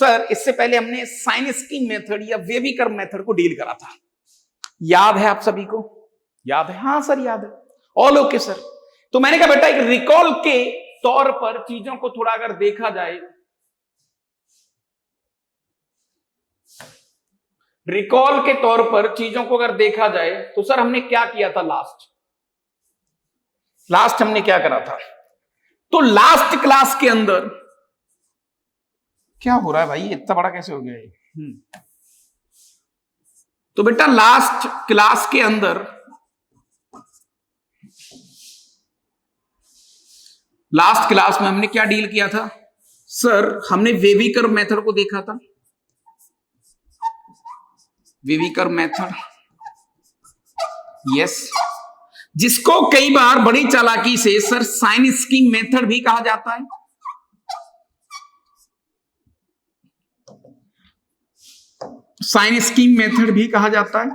Sir इससे पहले हमने साइनस्की मेथड या वेविकर मेथड को डील करा था, याद है आप सभी को? याद है? हाँ सर याद है, ऑल ओके सर। तो मैंने कहा बेटा एक रिकॉल के तौर पर चीजों को थोड़ा अगर देखा जाए, रिकॉल के तौर पर चीजों को अगर देखा जाए तो सर हमने क्या किया था लास्ट हमने क्या करा था? तो लास्ट क्लास के अंदर क्या हो रहा है भाई, इतना बड़ा कैसे हो गया ये? तो बेटा लास्ट क्लास के अंदर लास्ट क्लास में हमने क्या डील किया था सर? हमने वेविकर मेथड को देखा था, वेविकर मेथड, यस, जिसको कई बार बड़ी चालाकी से सर साइनस्की मेथड भी कहा जाता है। साइनस्की मेथड भी कहा जाता है।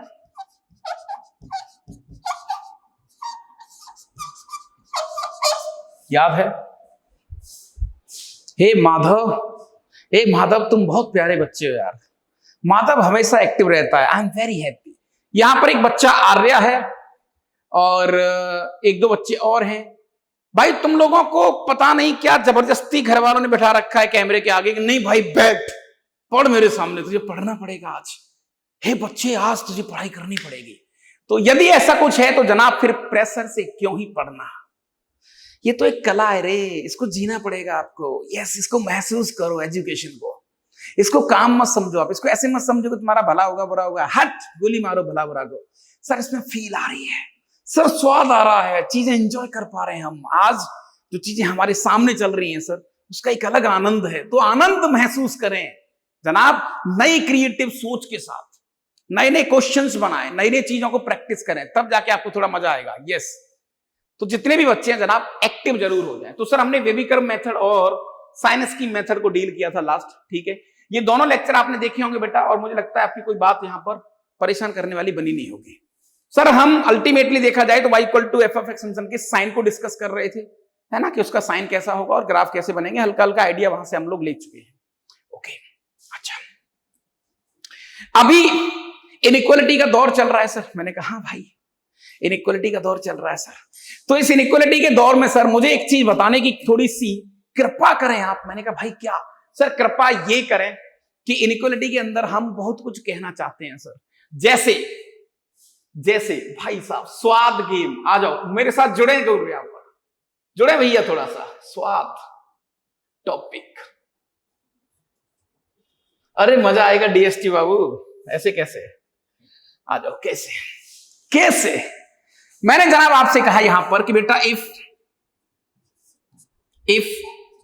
याद है? हे माधव तुम बहुत प्यारे बच्चे हो यार। माधव हमेशा एक्टिव रहता है, आई एम वेरी हैप्पी। यहां पर एक बच्चा आर्या है और एक दो बच्चे और हैं। भाई तुम लोगों को पता नहीं क्या जबरदस्ती घर वालों ने बैठा रखा है कैमरे के आगे कि नहीं भाई बैठ, पढ़ मेरे सामने, तुझे पढ़ना पड़ेगा आज। हे बच्चे आज तुझे पढ़ाई करनी पड़ेगी। तो यदि ऐसा कुछ है तो जनाब फिर प्रेशर से क्यों ही पढ़ना? ये तो एक कला है रे, इसको जीना पड़ेगा आपको। यस, इसको महसूस करो एजुकेशन को, इसको काम मत समझो आप, इसको ऐसे मत समझो कि तुम्हारा भला होगा बुरा होगा। हट, गोली मारो भला बुरा को। सर इसमें फील आ रही है सर, स्वाद आ रहा है, चीजें एंजॉय कर पा रहे हैं हम। आज जो चीजें हमारे सामने चल रही हैं सर, उसका एक अलग आनंद है, तो आनंद महसूस करें जनाब। नई क्रिएटिव सोच के साथ नए नए क्वेश्चंस बनाएं, नई नई चीजों को प्रैक्टिस करें, तब जाके आपको थोड़ा मजा आएगा। यस, तो जितने भी बच्चे हैं जनाब एक्टिव जरूर हो जाएं। तो सर हमने वेविकर मेथड और साइनस्की मेथड को डील किया था लास्ट, ठीक है। ये दोनों लेक्चर आपने देखे होंगे बेटा, और मुझे लगता है आपकी कोई बात यहां पर परेशान करने वाली बनी नहीं होगी। सर हम अल्टीमेटली देखा जाए तो y equal to f of x function के साइन को डिस्कस कर रहे थे, है ना, कि उसका साइन कैसा होगा और ग्राफ कैसे बनेंगे। हल्का हल्का आइडिया वहां से हम लोग ले चुके हैं। ओके, अच्छा, अभी इनइक्वालिटी का दौर चल रहा है सर। मैंने कहा हाँ भाई इनइक्वालिटी का दौर चल रहा है सर। तो इस इनइक्वालिटी के दौर में सर मुझे एक चीज बताने की थोड़ी सी कृपा करें आप। मैंने कहा भाई क्या? सर कृपा ये करें कि इनइक्वालिटी के अंदर हम बहुत कुछ कहना चाहते हैं सर। जैसे भाई साहब स्वाद गेम, आ जाओ मेरे साथ जुड़े जरूर, यहां पर जुड़े भैया, थोड़ा सा स्वाद टॉपिक। अरे मजा आएगा डीएसटी बाबू। ऐसे कैसे? आ जाओ। कैसे मैंने जनाब आपसे कहा यहां पर कि बेटा if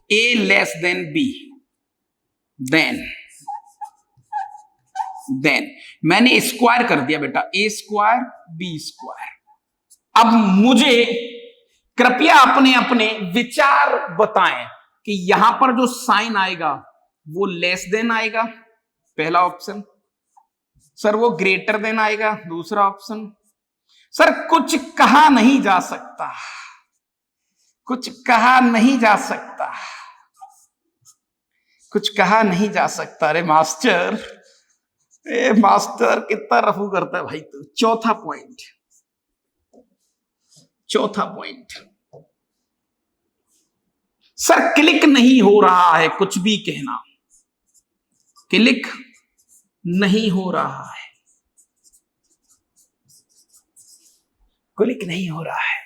a less than b then मैंने स्क्वायर कर दिया बेटा, ए स्क्वायर बी स्क्वायर। अब मुझे कृपया अपने अपने विचार बताएं कि यहां पर जो साइन आएगा वो लेस देन आएगा, पहला ऑप्शन। सर वो ग्रेटर देन आएगा, दूसरा ऑप्शन। सर कुछ कहा नहीं जा सकता, कुछ कहा नहीं जा सकता, कुछ कहा नहीं जा सकता। अरे मास्टर, ए मास्टर कितना रफू करता है भाई तू। चौथा पॉइंट सर, क्लिक नहीं हो रहा है कुछ भी कहना, क्लिक नहीं हो रहा है, क्लिक नहीं हो रहा है,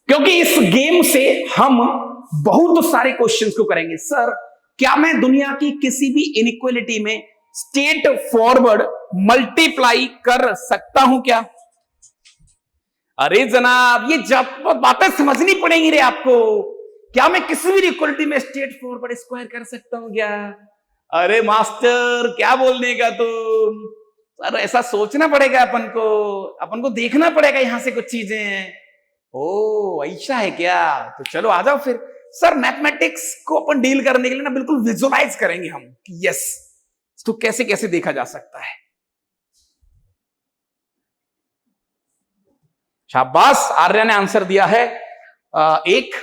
क्योंकि इस गेम से हम बहुत सारे क्वेश्चंस को करेंगे। सर क्या मैं दुनिया की किसी भी इनइक्वालिटी में स्ट्रेट फॉरवर्ड मल्टीप्लाई कर सकता हूं क्या? अरे जनाब ये बातें समझनी पड़ेंगी रे आपको। क्या मैं किसी भी इक्वलिटी में स्ट्रेट फॉरवर्ड स्क्वायर कर सकता हूं क्या? अरे मास्टर क्या बोलने का तुम? सर ऐसा सोचना पड़ेगा अपन को देखना पड़ेगा यहां से कुछ चीजें। ओ ऐसा है क्या? तो चलो आ जाओ फिर। सर मैथमेटिक्स को अपन डील करने के लिए ना बिल्कुल विजुअलाइज करेंगे हम कि यस तो कैसे कैसे देखा जा सकता है। शाबाश, आर्या ने आंसर दिया है एक।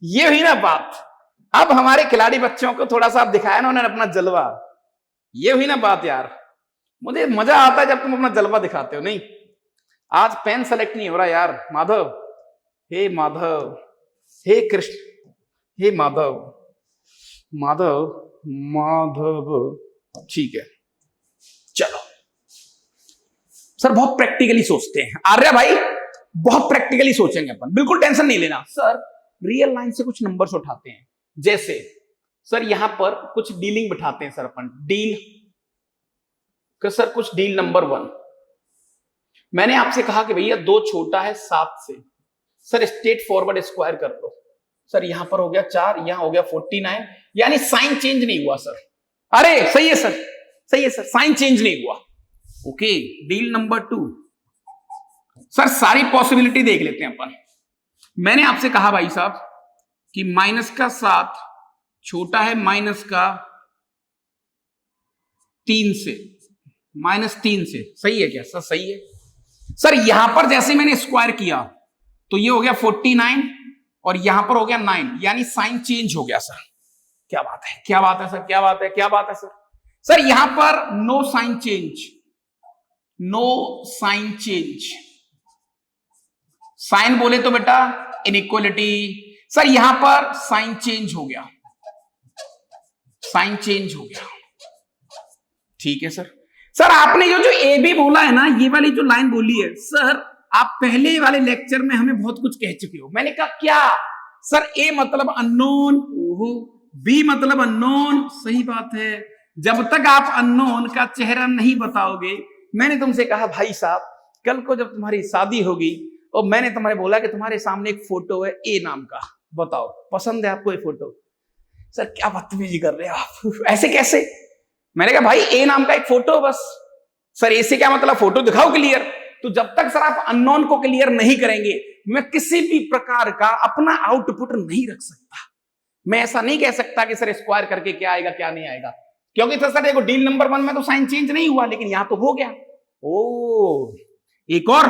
ये हुई ना बात। अब हमारे खिलाड़ी बच्चों को थोड़ा सा आप दिखाया ना उन्होंने अपना जलवा, ये हुई ना बात यार। मुझे मजा आता है जब तुम अपना जलवा दिखाते हो। नहीं, आज पेन सेलेक्ट नहीं हो रहा यार। माधव, हे माधव, हे कृष्ण, हे माधव, माधव, माधव, ठीक है चलो। सर बहुत प्रैक्टिकली सोचते हैं आर्या भाई, बहुत प्रैक्टिकली सोचेंगे अपन, बिल्कुल टेंशन नहीं लेना। सर रियल लाइन से कुछ नंबर्स उठाते हैं, जैसे सर यहां पर कुछ डीलिंग बिठाते हैं सर अपन, डील सर कुछ डील नंबर 1। मैंने आपसे कहा कि भैया 2 छोटा है 7 से, सर स्ट्रेट फॉरवर्ड स्क्वायर कर दो। सर यहां पर हो गया 4, यहां हो गया 49, यानी साइन चेंज नहीं हुआ सर। अरे सही है सर, सही है सर, साइन चेंज नहीं हुआ। Okay, deal number 2। सर सारी पॉसिबिलिटी देख लेते हैं अपन। मैंने आपसे कहा भाई साहब कि माइनस का 7 छोटा है माइनस का 3 से, -3 से, सही है क्या सर? सही है सर। यहां पर जैसे मैंने स्क्वायर किया तो ये हो गया 49 और यहां पर हो गया 9, यानी साइन चेंज हो गया सर। क्या बात है, क्या बात है सर, क्या बात है, क्या बात है सर। सर यहां पर no sign change, no sign change. Sign बोले तो बेटा इनइक्वलिटी। सर यहां पर साइन चेंज हो गया, साइन चेंज हो गया, ठीक है सर। सर आपने जो ए बी बोला है ना, ये वाली जो लाइन बोली है सर, आप पहले वाले लेक्चर में हमें बहुत कुछ कह चुके हो। मैंने कहा क्या सर? ए मतलब अननोन, ओहो, बी मतलब अननोन, सही बात है। जब तक आप अननोन का चेहरा नहीं बताओगे, मैंने तुमसे कहा भाई साहब कल को जब तुम्हारी शादी होगी और मैंने तुम्हारे बोला कि तुम्हारे सामने एक फोटो है ए नाम का, बताओ पसंद है आपको ये फोटो? सर क्या बदतमीजी कर रहे हो आप, ऐसे कैसे? मैंने कहा भाई ए नाम का एक फोटो बस। सर ए से क्या मतलब? फोटो दिखाओ क्लियर। तो जब तक सर आप अननोन को क्लियर नहीं करेंगे, मैं किसी भी प्रकार का अपना आउटपुट नहीं रख सकता। मैं ऐसा नहीं कह सकता कि सर स्क्वायर करके क्या आएगा क्या नहीं आएगा, क्योंकि तो सर देखो डील नंबर 1 में तो साइन चेंज नहीं हुआ, लेकिन यहां तो हो गया। ओ एक और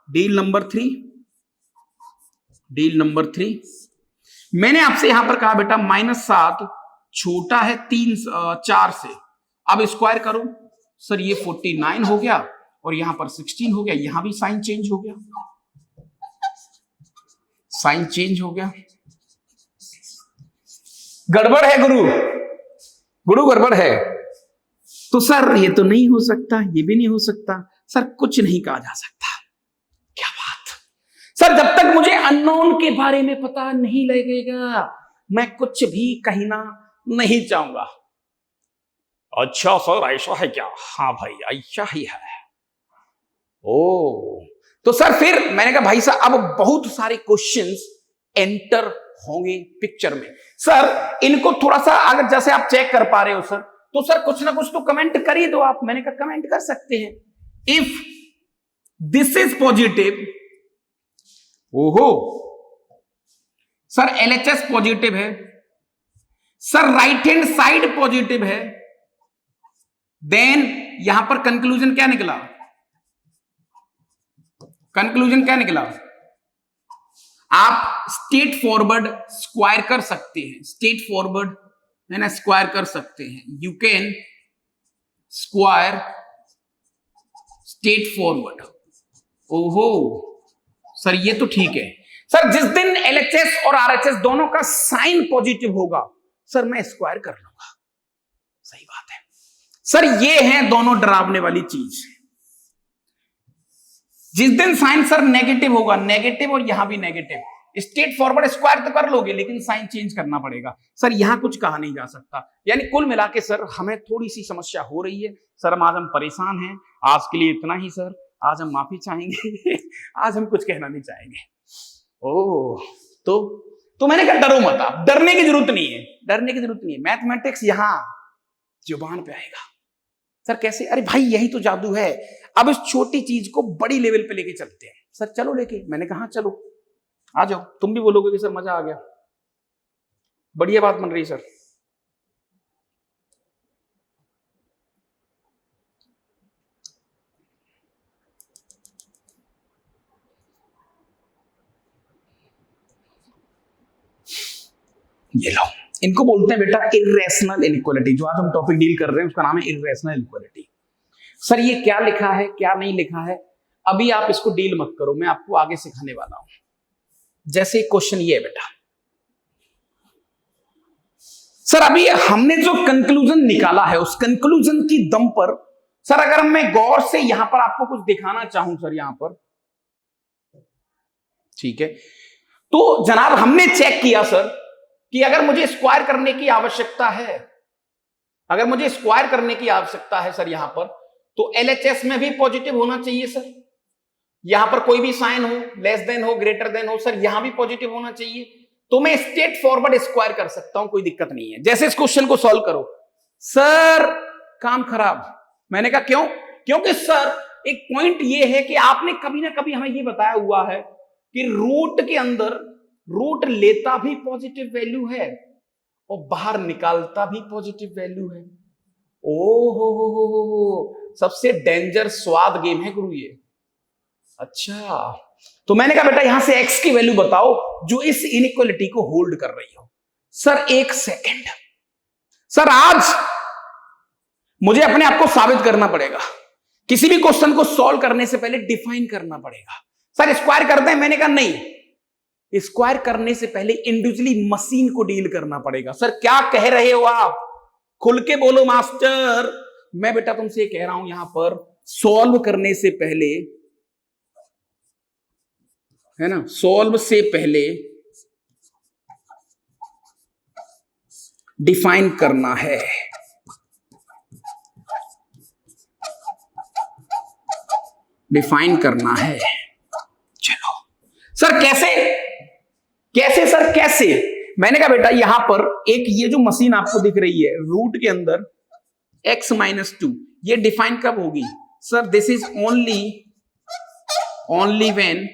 डील नंबर 3, डील नंबर 3। मैंने आपसे यहां पर कहा बेटा -7 छोटा है 4 से, अब स्क्वायर करो। सर ये 49 हो गया और यहां पर 16 हो गया, यहां भी साइन चेंज हो गया, साइन चेंज हो गया। गड़बड़ है गुरु, गुरु गड़बड़ है। तो सर ये तो नहीं हो सकता, ये भी नहीं हो सकता। सर कुछ नहीं कहा जा सकता। क्या बात सर, जब तक मुझे अननोन के बारे में पता नहीं लगेगा मैं कुछ भी कहना नहीं चाहूंगा। अच्छा सर ऐसा है क्या? हाँ भाई ऐसा ही है। ओ तो सर फिर मैंने कहा भाई साहब अब बहुत सारे क्वेश्चंस एंटर होंगे पिक्चर में। सर इनको थोड़ा सा अगर जैसे आप चेक कर पा रहे हो सर, तो सर कुछ ना कुछ तो कमेंट कर ही दो आप। मैंने कहा कमेंट कर सकते हैं। इफ दिस इज पॉजिटिव, ओहो सर एलएचएस पॉजिटिव है, sir right hand side positive है, देन यहां पर कंक्लूजन क्या निकला? कंक्लूजन क्या निकला? आप स्ट्रेट फॉरवर्ड स्क्वायर कर सकते हैं, स्ट्रेट फॉरवर्ड है ना, स्क्वायर कर सकते हैं। You can square straight forward. ओहो सर ये तो ठीक है। सर जिस दिन एलएचएस और आरएचएस दोनों का साइन पॉजिटिव होगा सर मैं स्क्वायर कर लूंगा। सही बात है सर, ये हैं दोनों डरावने वाली चीज। जिस दिन साइन सर नेगेटिव होगा, नेगेटिव और यहां भी नेगेटिव, स्ट्रेट फॉरवर्ड स्क्वायर तो कर लोगे लेकिन साइन चेंज करना पड़ेगा। सर यहां कुछ कहा नहीं जा सकता। यानी कुल मिला के सर हमें थोड़ी सी समस्या हो रही है सर, आज हम परेशान हैं। आज के लिए इतना ही सर, आज हम माफी चाहेंगे आज हम कुछ कहना नहीं चाहेंगे। ओह तो मैंने कहा डरो मत, आप डरने की जरूरत नहीं है, डरने की जरूरत नहीं है। मैथमेटिक्स यहां जुबान पे आएगा। सर कैसे? अरे भाई यही तो जादू है। अब इस छोटी चीज को बड़ी लेवल पे लेके चलते हैं। सर चलो लेके, मैंने कहा चलो आ जाओ। तुम भी बोलोगे कि सर मजा आ गया, बढ़िया बात बन रही सर। ये लो इनको बोलते हैं बेटा इर्रेशनल इनइक्वालिटी। जो आज हम टॉपिक डील कर रहे हैं उसका नाम है इर्रेशनल इनइक्वालिटी। सर ये क्या लिखा है क्या नहीं लिखा है अभी आप इसको डील मत करो, मैं आपको आगे सिखाने वाला हूं। जैसे क्वेश्चन ये है बेटा, सर अभी हमने जो कंक्लूजन निकाला है उस कंक्लूजन की दम पर सर अगर मैं गौर से यहां पर आपको कुछ दिखाना चाहूं सर यहां पर, ठीक है, तो जनाब हमने चेक किया सर कि अगर मुझे स्क्वायर करने की आवश्यकता है, अगर मुझे स्क्वायर करने की आवश्यकता है सर यहां पर, तो एलएचएस में भी पॉजिटिव होना चाहिए सर। यहां पर कोई भी साइन हो, लेस देन हो, ग्रेटर देन हो, सर यहां भी पॉजिटिव होना चाहिए। तो मैं स्ट्रेट फॉरवर्ड स्क्वायर कर सकता हूं, कोई दिक्कत नहीं है। जैसे इस क्वेश्चन को सॉल्व करो, सर काम खराब। मैंने कहा क्यों? क्योंकि सर एक पॉइंट ये है कि आपने कभी ना कभी हमें ये बताया हुआ है कि रूट के अंदर रूट लेता भी पॉजिटिव वैल्यू है और बाहर निकालता भी पॉजिटिव वैल्यू है। ओ हो, सबसे डेंजर स्वाद गेम है गुरु ये। अच्छा, तो मैंने कहा बेटा यहां से x की वैल्यू बताओ जो इस इनइक्वालिटी को होल्ड कर रही हो। सर एक सेकंड, सर आज मुझे अपने आप को साबित करना पड़ेगा। किसी भी क्वेश्चन को सॉल्व करने से पहले डिफाइन करना पड़ेगा। सर स्क्वायर करते हैं, मैंने कहा नहीं, स्क्वायर करने से पहले इंडिविजुअली मशीन को डील करना पड़ेगा। सर क्या कह रहे हो आप? खुल के बोलो मास्टर। मैं बेटा तुमसे कह रहा हूं यहां पर सॉल्व करने से पहले, है ना, सॉल्व से पहले डिफाइन करना है। डिफाइन करना है। चलो सर कैसे कैसे सर कैसे? मैंने कहा बेटा यहां पर एक ये जो मशीन आपको दिख रही है रूट के अंदर x-2, ये डिफाइन कब होगी? Sir this is only when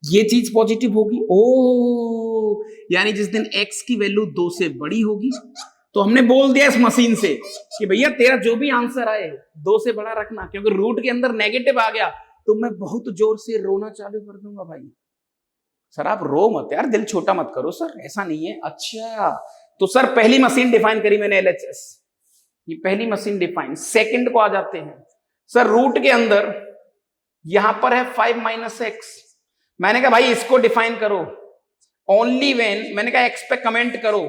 ये चीज पॉजिटिव होगी। ओ यानी जिस दिन x की वैल्यू 2 से बड़ी होगी, तो हमने बोल दिया इस मशीन से कि भैया तेरा जो भी आंसर आए 2 से बड़ा रखना, क्योंकि रूट के अंदर नेगेटिव आ गया तो मैं बहुत जोर से रोना चालू कर दूंगा भाई। सर आप रो मत यार, दिल छोटा मत करो सर, ऐसा नहीं है। अच्छा तो सर पहली मशीन डिफाइन करी मैंने LHS, ये पहली मशीन डिफाइन। सेकंड को आ जाते हैं सर, रूट के अंदर यहां पर है 5 - x। मैंने कहा भाई इसको डिफाइन करो ओनली व्हेन, मैंने कहा x पे कमेंट करो।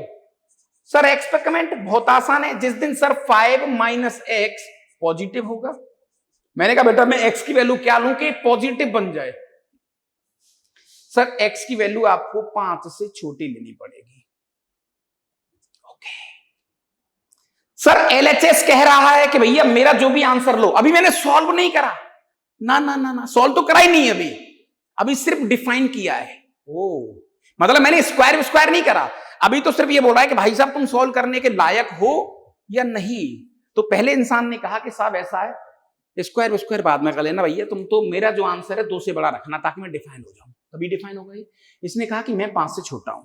सर x पे कमेंट बहुत आसान है, जिस दिन सर 5 - x पॉजिटिव होगा। मैंने कहा बेटा मैं x की वैल्यू क्या लूं कि पॉजिटिव बन जाए? सर x की वैल्यू आपको 5 से छोटी लेनी पड़ेगी। ओके सर LHS कह रहा है कि भैया मेरा जो भी आंसर लो, अभी मैंने सॉल्व नहीं करा ना, सॉल्व तो करा ही नहीं, अभी सिर्फ डिफाइन किया है। ओ मतलब मैंने स्क्वायर नहीं करा, अभी तो सिर्फ ये बोल रहा है कि भाई साहब तुम सॉल्व करने के लायक हो या नहीं। तो पहले इंसान ने कहा कि साहब ऐसा है, स्क्वायर बाद में कर लेना भैया, तुम तो मेरा जो आंसर है 2 से बड़ा रखना ताकि मैं डिफाइन हो जाऊं, तभी डिफाइन होगा। इसने कहा कि मैं 5 से छोटा हूं।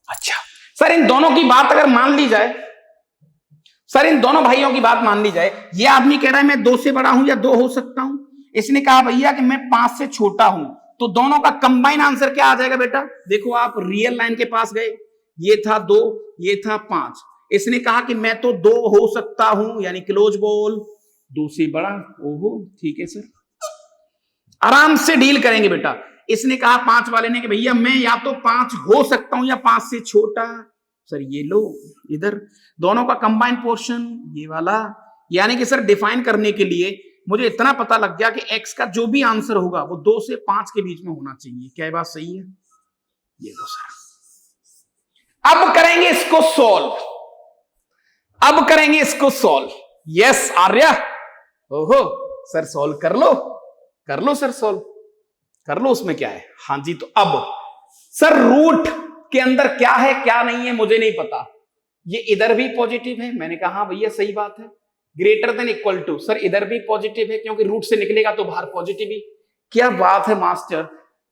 अच्छा सर इन दोनों की बात अगर मान ली जाए, सर इन दोनों भाइयों की बात मान ली जाए, ये आदमी कह रहा है मैं 2 से बड़ा हूं या 2 हो सकता हूं, इसने कहा भैया कि मैं 5 से छोटा हूं, तो दोनों का कंबाइन आंसर क्या आ जाएगा बेटा? देखो आप रियल लाइन के पास गए, ये था 2, ये था 5, इसने कहा कि मैं तो 2 हो सकता हूं, यानी क्लोज बॉल 2 से बड़ा। ओहो ठीक है सर, आराम से डील करेंगे बेटा। इसने कहा 5 वाले ने कि भैया मैं या तो 5 हो सकता हूं या 5 से छोटा। सर ये लो इधर दोनों का कंबाइंड पोर्शन ये वाला, यानी कि सर डिफाइन करने के लिए मुझे इतना पता लग गया कि x का जो भी आंसर होगा वो 2 से 5 के बीच में होना चाहिए। क्या ये बात सही है? ये लो सर, अब करेंगे इसको सॉल्व, अब करेंगे इसको सॉल्व। यस आर्या, ओहो सर सॉल्व कर लो सर, सॉल्व कर लो, उसमें क्या है। हाँ जी, तो अब सर रूट के अंदर क्या है क्या नहीं है मुझे नहीं पता, ये इधर भी पॉजिटिव है। मैंने कहा हाँ भैया सही बात है, greater than equal to, sir इधर भी पॉजिटिव है क्योंकि रूट से निकलेगा तो बाहर पॉजिटिव ही। क्या बात है मास्टर,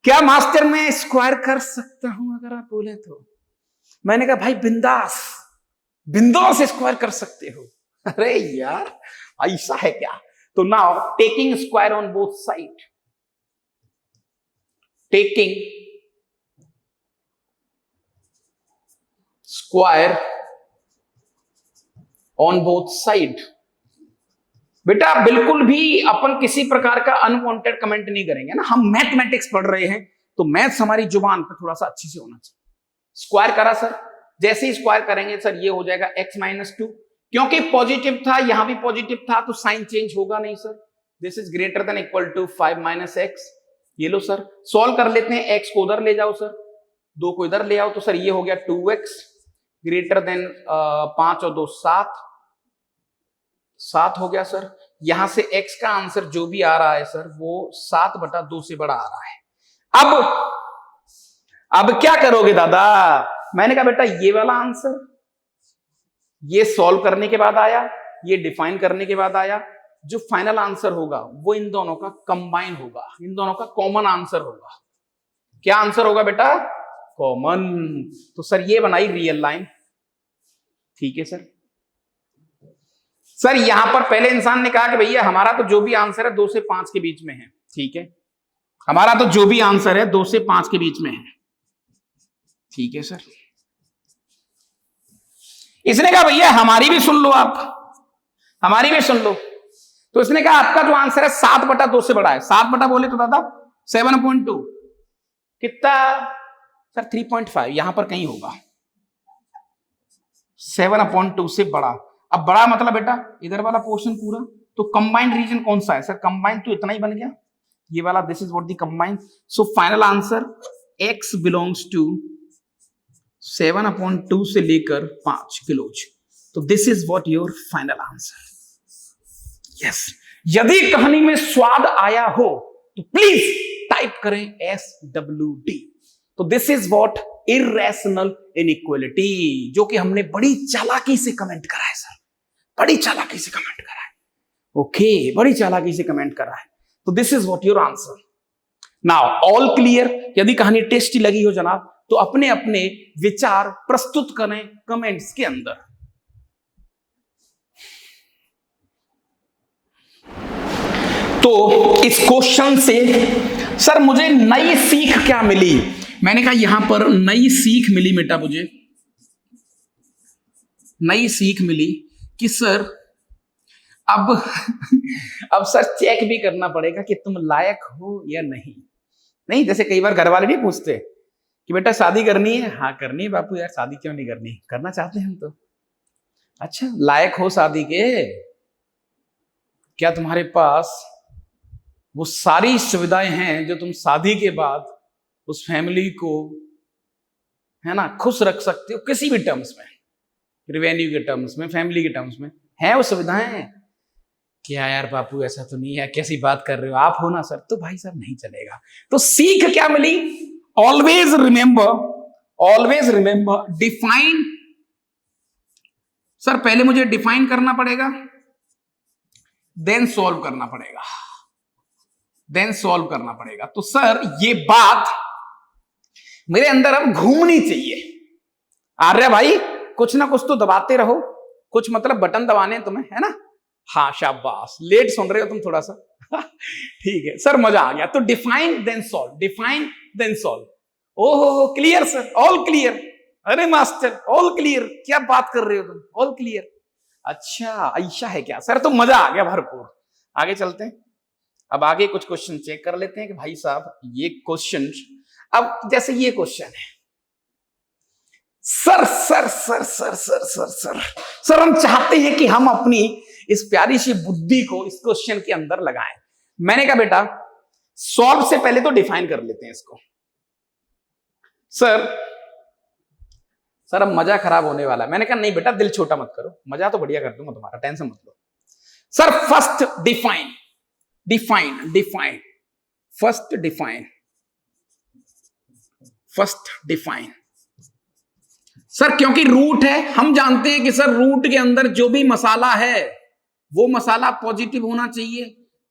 क्या मास्टर मैं स्क्वायर कर सकता हूं अगर आप बोले तो? मैंने कहा भाई बिंदास बिंदास स्क्वायर कर सकते हो। अरे यार ऐसा है क्या? तो now taking square on both side, taking square on both side. बेटा बिल्कुल भी अपन किसी प्रकार का अनवांटेड कमेंट नहीं करेंगे ना, हम मैथमेटिक्स पढ़ रहे हैं तो मैथ्स हमारी जुबान पर थोड़ा सा अच्छी से होना चाहिए। स्क्वायर करा सर, जैसे ही स्क्वायर करेंगे सर ये हो जाएगा x-2, क्योंकि पॉजिटिव था यहां भी पॉजिटिव था तो साइन चेंज होगा नहीं sir. This is greater than equal to 5 - x। ये लो सर, सॉल्व कर लेते हैं। x को उधर ले जाओ सर, 2 को इधर ले आओ तो सर ये हो गया 2x ग्रेटर देन 5 और 2 7, 7 हो गया सर। यहां से x का आंसर जो भी आ रहा है सर वो 7/2 से बड़ा आ रहा है। अब क्या करोगे दादा? मैंने कहा बेटा ये वाला आंसर ये सॉल्व करने के बाद आया, ये डिफाइन करने के बाद आया, जो फाइनल आंसर होगा वो इन दोनों का कंबाइन होगा, इन दोनों का कॉमन आंसर होगा। क्या आंसर होगा बेटा? कॉमन। तो सर ये बनाई रियल लाइन। ठीक है सर। सर यहां पर पहले इंसान ने कहा कि भैया हमारा तो जो भी आंसर है 2 से 5 के बीच में है। ठीक है, हमारा तो जो भी आंसर है 2 से 5 के बीच में है। ठीक है सर। इसने कहा भैया हमारी भी सुन लो, आप हमारी भी सुन लो। तो इसने कहा आपका जो आंसर है 7/2 से बड़ा है। 7 बोले तो दादा 7/2 कितना सर? 3.5 यहां पर कहीं होगा। 7/2 से बड़ा। अब बड़ा मतलब बेटा इधर वाला पोर्शन पूरा। तो कंबाइंड रीजन कौन सा है सर? कंबाइंड तो इतना ही बन गया, ये वाला। This is what the combined. So final answer x belongs to 7/2 से लेकर 5 किलोज। तो this is what your final answer. Yes. यदि कहानी में स्वाद आया हो तो प्लीज टाइप करें SWD। तो this is what irrational inequality, जो कि हमने बड़ी चालाकी से कमेंट करा है सर, बड़ी चालाकी से कमेंट करा है। ओके, बड़ी चालाकी से कमेंट करा है। तो this is what your answer. Now all clear? यदि कहानी टेस्टी लगी हो जनाब तो अपने अपने विचार प्रस्तुत करें कमेंट्स के अंदर। तो इस क्वेश्चन से सर मुझे नई सीख क्या मिली? मैंने कहा यहां पर नई सीख मिली बेटा, मुझे नई सीख मिली कि सर अब सर चेक भी करना पड़ेगा कि तुम लायक हो या नहीं। नहीं, जैसे कई बार घर वाले नहीं पूछते कि बेटा शादी करनी है? हाँ करनी है बापू। यार शादी क्यों नहीं करनी? करना चाहते हैं हम तो। अच्छा, लायक हो शादी के? क्या तुम्हारे पास वो सारी सुविधाएं हैं जो तुम शादी के बाद उस फैमिली को, है ना, खुश रख सकते हो किसी भी टर्म्स में, रेवेन्यू के टर्म्स में, फैमिली के टर्म्स में? है वो सुविधाएं? क्या यार बापू ऐसा तो नहीं है, कैसी बात कर रहे हो आप? हो ना सर? तो भाई साहब नहीं चलेगा। तो सीख क्या मिली? Always remember define. सर पहले मुझे डिफाइन करना पड़ेगा, देन सॉल्व करना पड़ेगा, देन सॉल्व करना पड़ेगा। तो सर ये बात मेरे अंदर अब घूमनी चाहिए। आर्य भाई कुछ ना कुछ तो दबाते रहो, कुछ मतलब बटन दबाने तुम्हें, है ना? हाँ शाबाश, लेट सुन रहे हो तुम थोड़ा सा। ठीक है सर, मजा आ गया। तो define then solve, define then solve. ओहो क्लियर सर, ऑल क्लियर। अरे मास्टर ऑल क्लियर, क्या बात कर रहे हो तुम? All clear? अच्छा ऐसा है क्या सर? तो मजा आ गया भरपूर। आगे चलते हैं। अब आगे कुछ क्वेश्चन चेक कर लेते हैं कि भाई साहब ये क्वेश्चन, अब जैसे ये क्वेश्चन है, sir sir sir sir sir sir sir sir हम चाहते हैं कि हम अपनी इस प्यारी सी बुद्धि को इस क्वेश्चन के अंदर लगाएं। मैंने कहा बेटा सॉल्व से पहले तो डिफाइन कर लेते हैं इसको। सर अब मजा खराब होने वाला है। मैंने कहा नहीं बेटा दिल छोटा मत करो, मजा तो बढ़िया कर दूंगा तुम्हारा, टेंशन मत लो। Sir first define, define define, first define, first define. Sir क्योंकि रूट है, हम जानते हैं कि सर रूट के अंदर जो भी मसाला है वो मसाला पॉजिटिव होना चाहिए।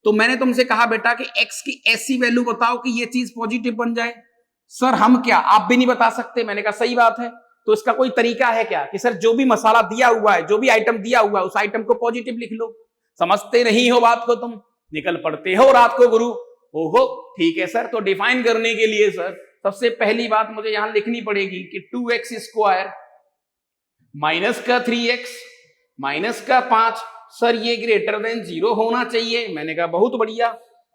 तो मैंने तुमसे कहा बेटा कि x की ऐसी वैल्यू बताओ कि ये चीज पॉजिटिव बन जाए। सर हम क्या, आप भी नहीं बता सकते? मैंने कहा सही बात है। तो इसका कोई तरीका है क्या कि सर जो भी मसाला दिया हुआ है, जो भी आइटम दिया हुआ है, उस आइटम को पॉजिटिव लिख लो। समझते नहीं हो बात को तुम, निकल पड़ते हो रात को गुरु। ओहो ठीक है सर। तो डिफाइन करने के लिए सर सबसे पहली बात मुझे यहां लिखनी पड़ेगी कि 2x² माइनस का 3x माइनस का 5, सर ये ग्रेटर देन 0 होना चाहिए। मैंने कहा बहुत बढ़िया।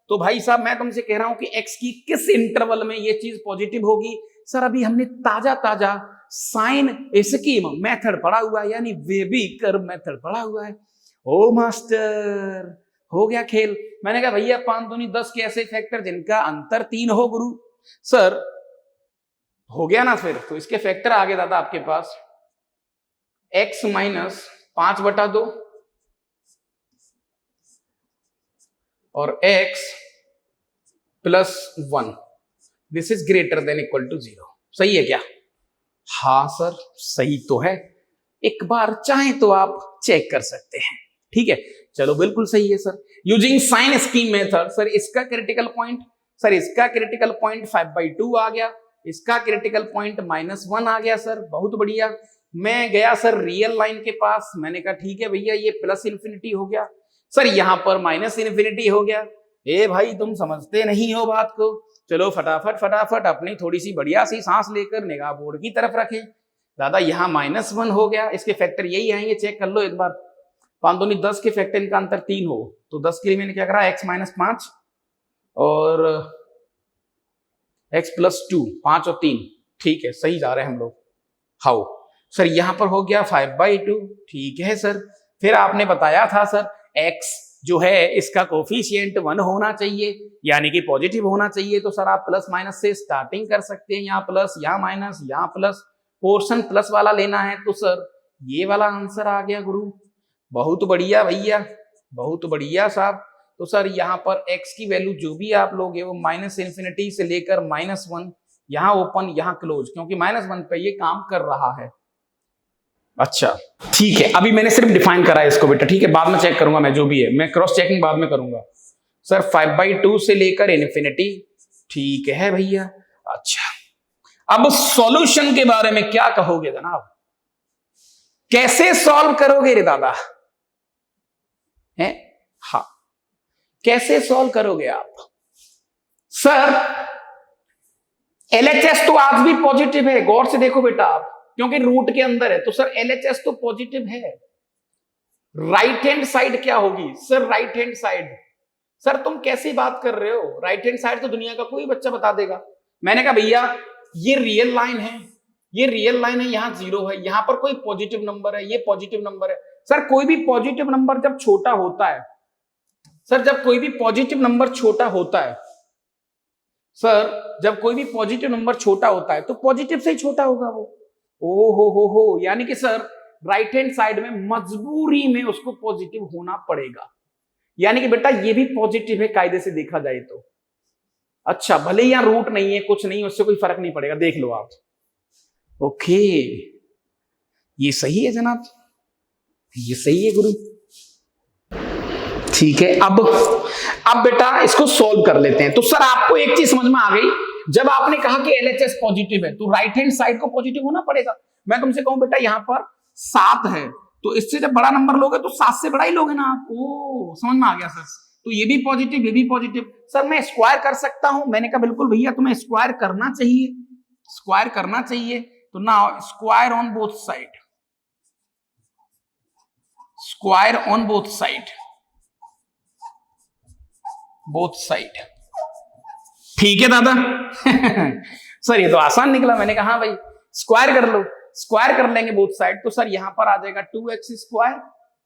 तो भाई साहब मैं तुमसे कह रहा हूं कि x की किस इंटरवल में ये चीज पॉजिटिव होगी? सर अभी हमने ताजा ताजा साइन स्कीम मेथड पढ़ा हुआ है, यानी वेबीकर मेथड पढ़ा हुआ है। ओ मास्टर हो गया खेल। मैंने कहा भैया 5 दूनी 10 के ऐसे फैक्टर जिनका अंतर 3 हो गुरु। सर हो गया ना फिर, तो इसके फैक्टर आगे दादा आपके पास x माइनस 5/2 और x plus 1, this is greater than equal to 0। सही है क्या? हाँ सर सही तो है, एक बार चाहे तो आप चेक कर सकते हैं। ठीक है चलो बिल्कुल सही है sir. Using sign scheme method, sir इसका क्रिटिकल पॉइंट, सर इसका क्रिटिकल पॉइंट 5/2 आ गया, इसका क्रिटिकल पॉइंट -1 आ गया। सर बहुत बढ़िया। मैं गया सर रियल लाइन के पास, मैंने कहा ठीक है भैया ये प्लस इन्फिनिटी हो गया, सर यहां पर माइनस इन्फिनिटी हो गया। ए भाई तुम समझते नहीं हो बात को। चलो फटाफट फटाफट अपनी थोड़ी सी बढ़िया सी सांस लेकर निगाह बोर्ड की तरफ रखें। दादा यहाँ -1 हो गया, इसके फैक्टर यही आएंगे, चेक कर लो एक बार। 5 दूनी 10 के फैक्टर इनका अंतर 3 हो, तो 10 के लिए मैंने क्या करा, x माइनस 5 और x प्लस 2, 5 और 3। ठीक है सही जा रहे हैं हम लोग। हाउ सर यहाँ पर हो गया 5/2। ठीक है सर। फिर आपने बताया था सर x जो है इसका कोफिशिएंट 1 होना चाहिए, यानी कि पॉजिटिव होना चाहिए। तो सर आप प्लस माइनस से स्टार्टिंग कर सकते हैं, यहाँ प्लस यहाँ माइनस यहाँ प्लस, पोर्शन प्लस वाला लेना है। तो सर ये वाला आंसर आ गया गुरु। बहुत बढ़िया भैया बहुत बढ़िया साहब। तो सर यहाँ पर x की वैल्यू जो भी आप लोगे वो -इन्फिनिटी से लेकर -1, यहाँ ओपन यहाँ क्लोज, क्योंकि -1 पे ये काम कर रहा है। अच्छा ठीक है, अभी मैंने सिर्फ डिफाइन करा है इसको बेटा। ठीक है बाद में चेक करूंगा मैं, जो भी है मैं क्रॉस चेकिंग बाद में करूंगा। सर 5/2 से लेकर इन्फिनिटी। ठीक है भैया। अच्छा अब सॉल्यूशन के बारे में क्या कहोगे जनाब? कैसे सॉल्व करोगे रे दादा? है हाँ कैसे सॉल्व करोगे आप? सर LHS तो आज भी पॉजिटिव है, गौर से देखो बेटा आप, क्योंकि रूट के अंदर है। तो सर LHS तो पॉजिटिव है। राइट हैंड साइड क्या होगी? Sir right hand side, sir तुम कैसी बात कर रहे हो? राइट हैंड साइड तो दुनिया का कोई बच्चा बता देगा। मैंने कहा भैया ये रियल लाइन है, ये रियल लाइन है, यहां 0 है, यहां पर कोई पॉजिटिव नंबर है, ये पॉजिटिव नंबर है। सर कोई भी पॉजिटिव नंबर जब छोटा होता है, सर जब कोई भी पॉजिटिव नंबर छोटा होता है, सर जब कोई भी पॉजिटिव नंबर छोटा होता है तो पॉजिटिव से ही छोटा होगा वो। ओ हो, यानी कि सर राइट हैंड साइड में मजबूरी में उसको पॉजिटिव होना पड़ेगा, यानी कि बेटा ये भी पॉजिटिव है कायदे से देखा जाए तो। अच्छा भले यहां रूट नहीं है कुछ नहीं, उससे कोई फर्क नहीं पड़ेगा, देख लो आप। ओके ये सही है जनाब, ये सही है गुरु। ठीक है अब बेटा इसको सॉल्व कर लेते हैं। तो सर आपको एक चीज समझ में आ गई, जब आपने कहा कि LHS पॉजिटिव है तो राइट हैंड साइड को पॉजिटिव होना पड़ेगा। मैं तुमसे कहूं बेटा यहां पर 7 है, तो इससे जब बड़ा नंबर लोगे तो 7 से बड़ा ही लोगे ना आप। ओ समझ में आ गया सर। तो ये भी पॉजिटिव ये भी पॉजिटिव। सर मैं स्क्वायर कर सकता हूं? मैंने कहा बिल्कुल भैया तुम्हें स्क्वायर करना चाहिए, स्क्वायर करना चाहिए। तो now square on both side, square on both side, both side. ठीक है दादा सर ये तो आसान निकला। मैंने कहा हाँ भाई स्क्वायर कर लो, स्क्वायर कर लेंगे बोथ साइड। तो सर यहां पर आ जाएगा 2x स्क्वायर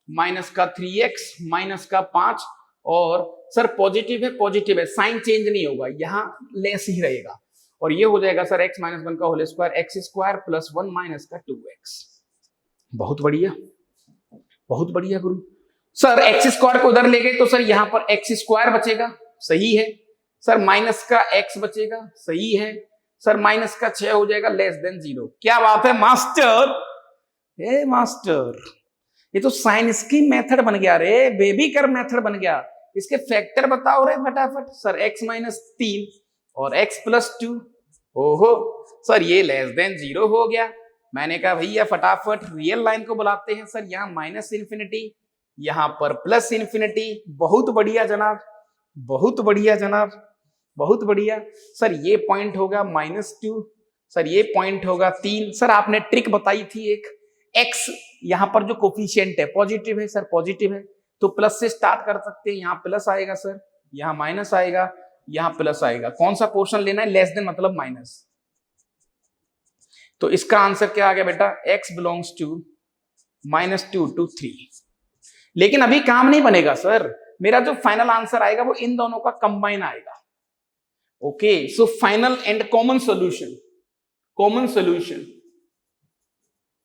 माइनस का 3x माइनस का 5, और सर पॉजिटिव है, साइन चेंज नहीं होगा, यहां लेस ही रहेगा, और ये हो जाएगा सर x माइनस 1 का whole square, x square plus 1 minus का 2x। बहुत बढ़िया बहुत बढ़िया गुरु। सर x स्क्वायर को उधर ले गए तो सर यहां पर x स्क्वायर बचेगा, सही है। सर माइनस का x बचेगा, सही है। सर माइनस का 6 हो जाएगा लेस देन 0। क्या बात है मास्टर, ए मास्टर ये तो साइन स्कीम मेथड बन गया रे, बेबीकर मेथड बन गया। इसके फैक्टर बताओ रे फटाफट। सर x माइनस 3 और x प्लस 2। ओहो सर ये लेस देन 0 हो गया। मैंने कहा भैया फटाफट रियल लाइन को बुलाते हैं। सर यहाँ माइनस इन्फिनिटी, यहां पर प्लस इन्फिनिटी। बहुत बढ़िया जनाब, बहुत बढ़िया जनाब, बहुत बढ़िया। सर ये पॉइंट होगा -2, सर ये पॉइंट होगा 3। सर आपने ट्रिक बताई थी एक, x यहां पर जो कोफिशिएंट है पॉजिटिव है सर, पॉजिटिव है तो प्लस से स्टार्ट कर सकते हैं, यहां प्लस आएगा सर, यहां माइनस आएगा, यहां प्लस आएगा। कौन सा पोर्शन लेना है? लेस देन मतलब माइनस। तो इसका आंसर क्या आ गया बेटा? x belongs to -2 to 3। लेकिन अभी काम नहीं बनेगा सर, मेरा जो फाइनल आंसर आएगा वो इन दोनों का कंबाइन आएगा। Okay, so final and common solution, common solution,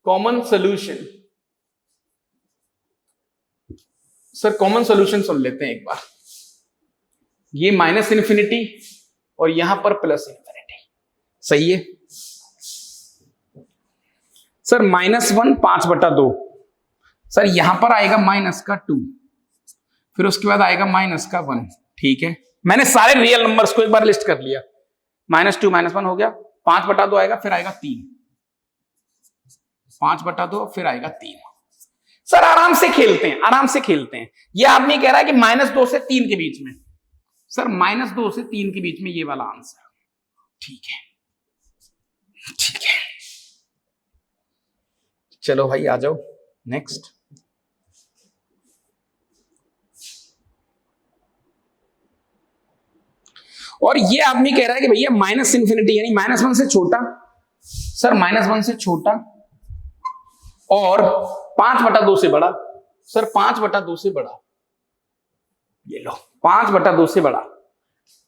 common solution. Sir common solution सुन लेते हैं एक बार। ये माइनस इन्फिनिटी और यहां पर प्लस इन्फिनिटी, सही है सर। -1 5/2 सर, यहां पर आएगा -2, फिर उसके बाद आएगा -1। ठीक है, मैंने सारे रियल नंबर्स को एक बार लिस्ट कर लिया। -2 -1 हो गया, 5/2 आएगा, फिर आएगा 3, 5/2 फिर आएगा 3। सर आराम से खेलते हैं, आराम से खेलते हैं। ये आदमी कह रहा है कि -2 से 3 के बीच में। सर -2 से 3 के बीच में ये वाला आंसर। ठीक है, ठीक है, चलो भाई आ जाओ नेक्स्ट। और ये आदमी कह रहा है कि भैया माइनस इन्फिनिटी यानी -1 से छोटा। सर -1 से छोटा और 5/2 से बड़ा। सर 5/2 से बड़ा, ये लो 5/2 से बड़ा।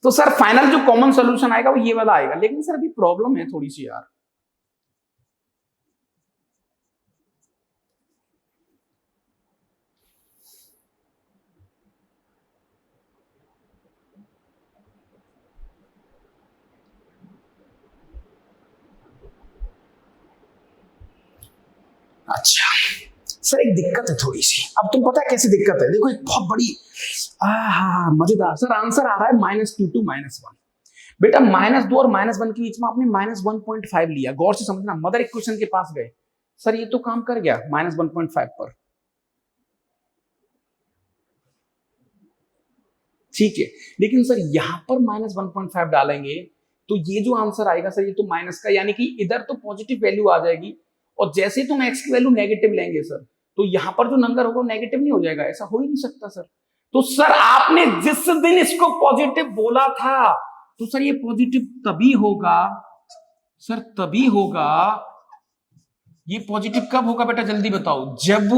तो सर फाइनल जो कॉमन सॉल्यूशन आएगा वो ये वाला आएगा। लेकिन सर अभी प्रॉब्लम है थोड़ी सी यार। अच्छा सर एक दिक्कत है थोड़ी सी। अब तुम पता है कैसी दिक्कत है? देखो एक बहुत बड़ी मजेदार। सर आंसर आ रहा है -2 to -1। बेटा -2 और -1 के बीच में आपने -1.5 लिया। गौर से समझना, मदर इक्वेशन के पास गए। सर ये तो काम कर गया -1.5 पर। ठीक है, लेकिन सर यहां पर -1.5 डालेंगे तो ये जो आंसर आएगा सर ये तो माइनस का, यानी कि इधर तो पॉजिटिव वैल्यू आ जाएगी। और जैसे ही तुम x की वैल्यू नेगेटिव लेंगे सर, तो यहां पर जो नंबर होगा नेगेटिव नहीं हो जाएगा? ऐसा हो ही नहीं सकता सर। तो सर आपने जिस दिन इसको पॉजिटिव बोला था, तो सर ये पॉजिटिव तभी होगा सर, तभी होगा। ये पॉजिटिव कब होगा बेटा जल्दी बताओ? जब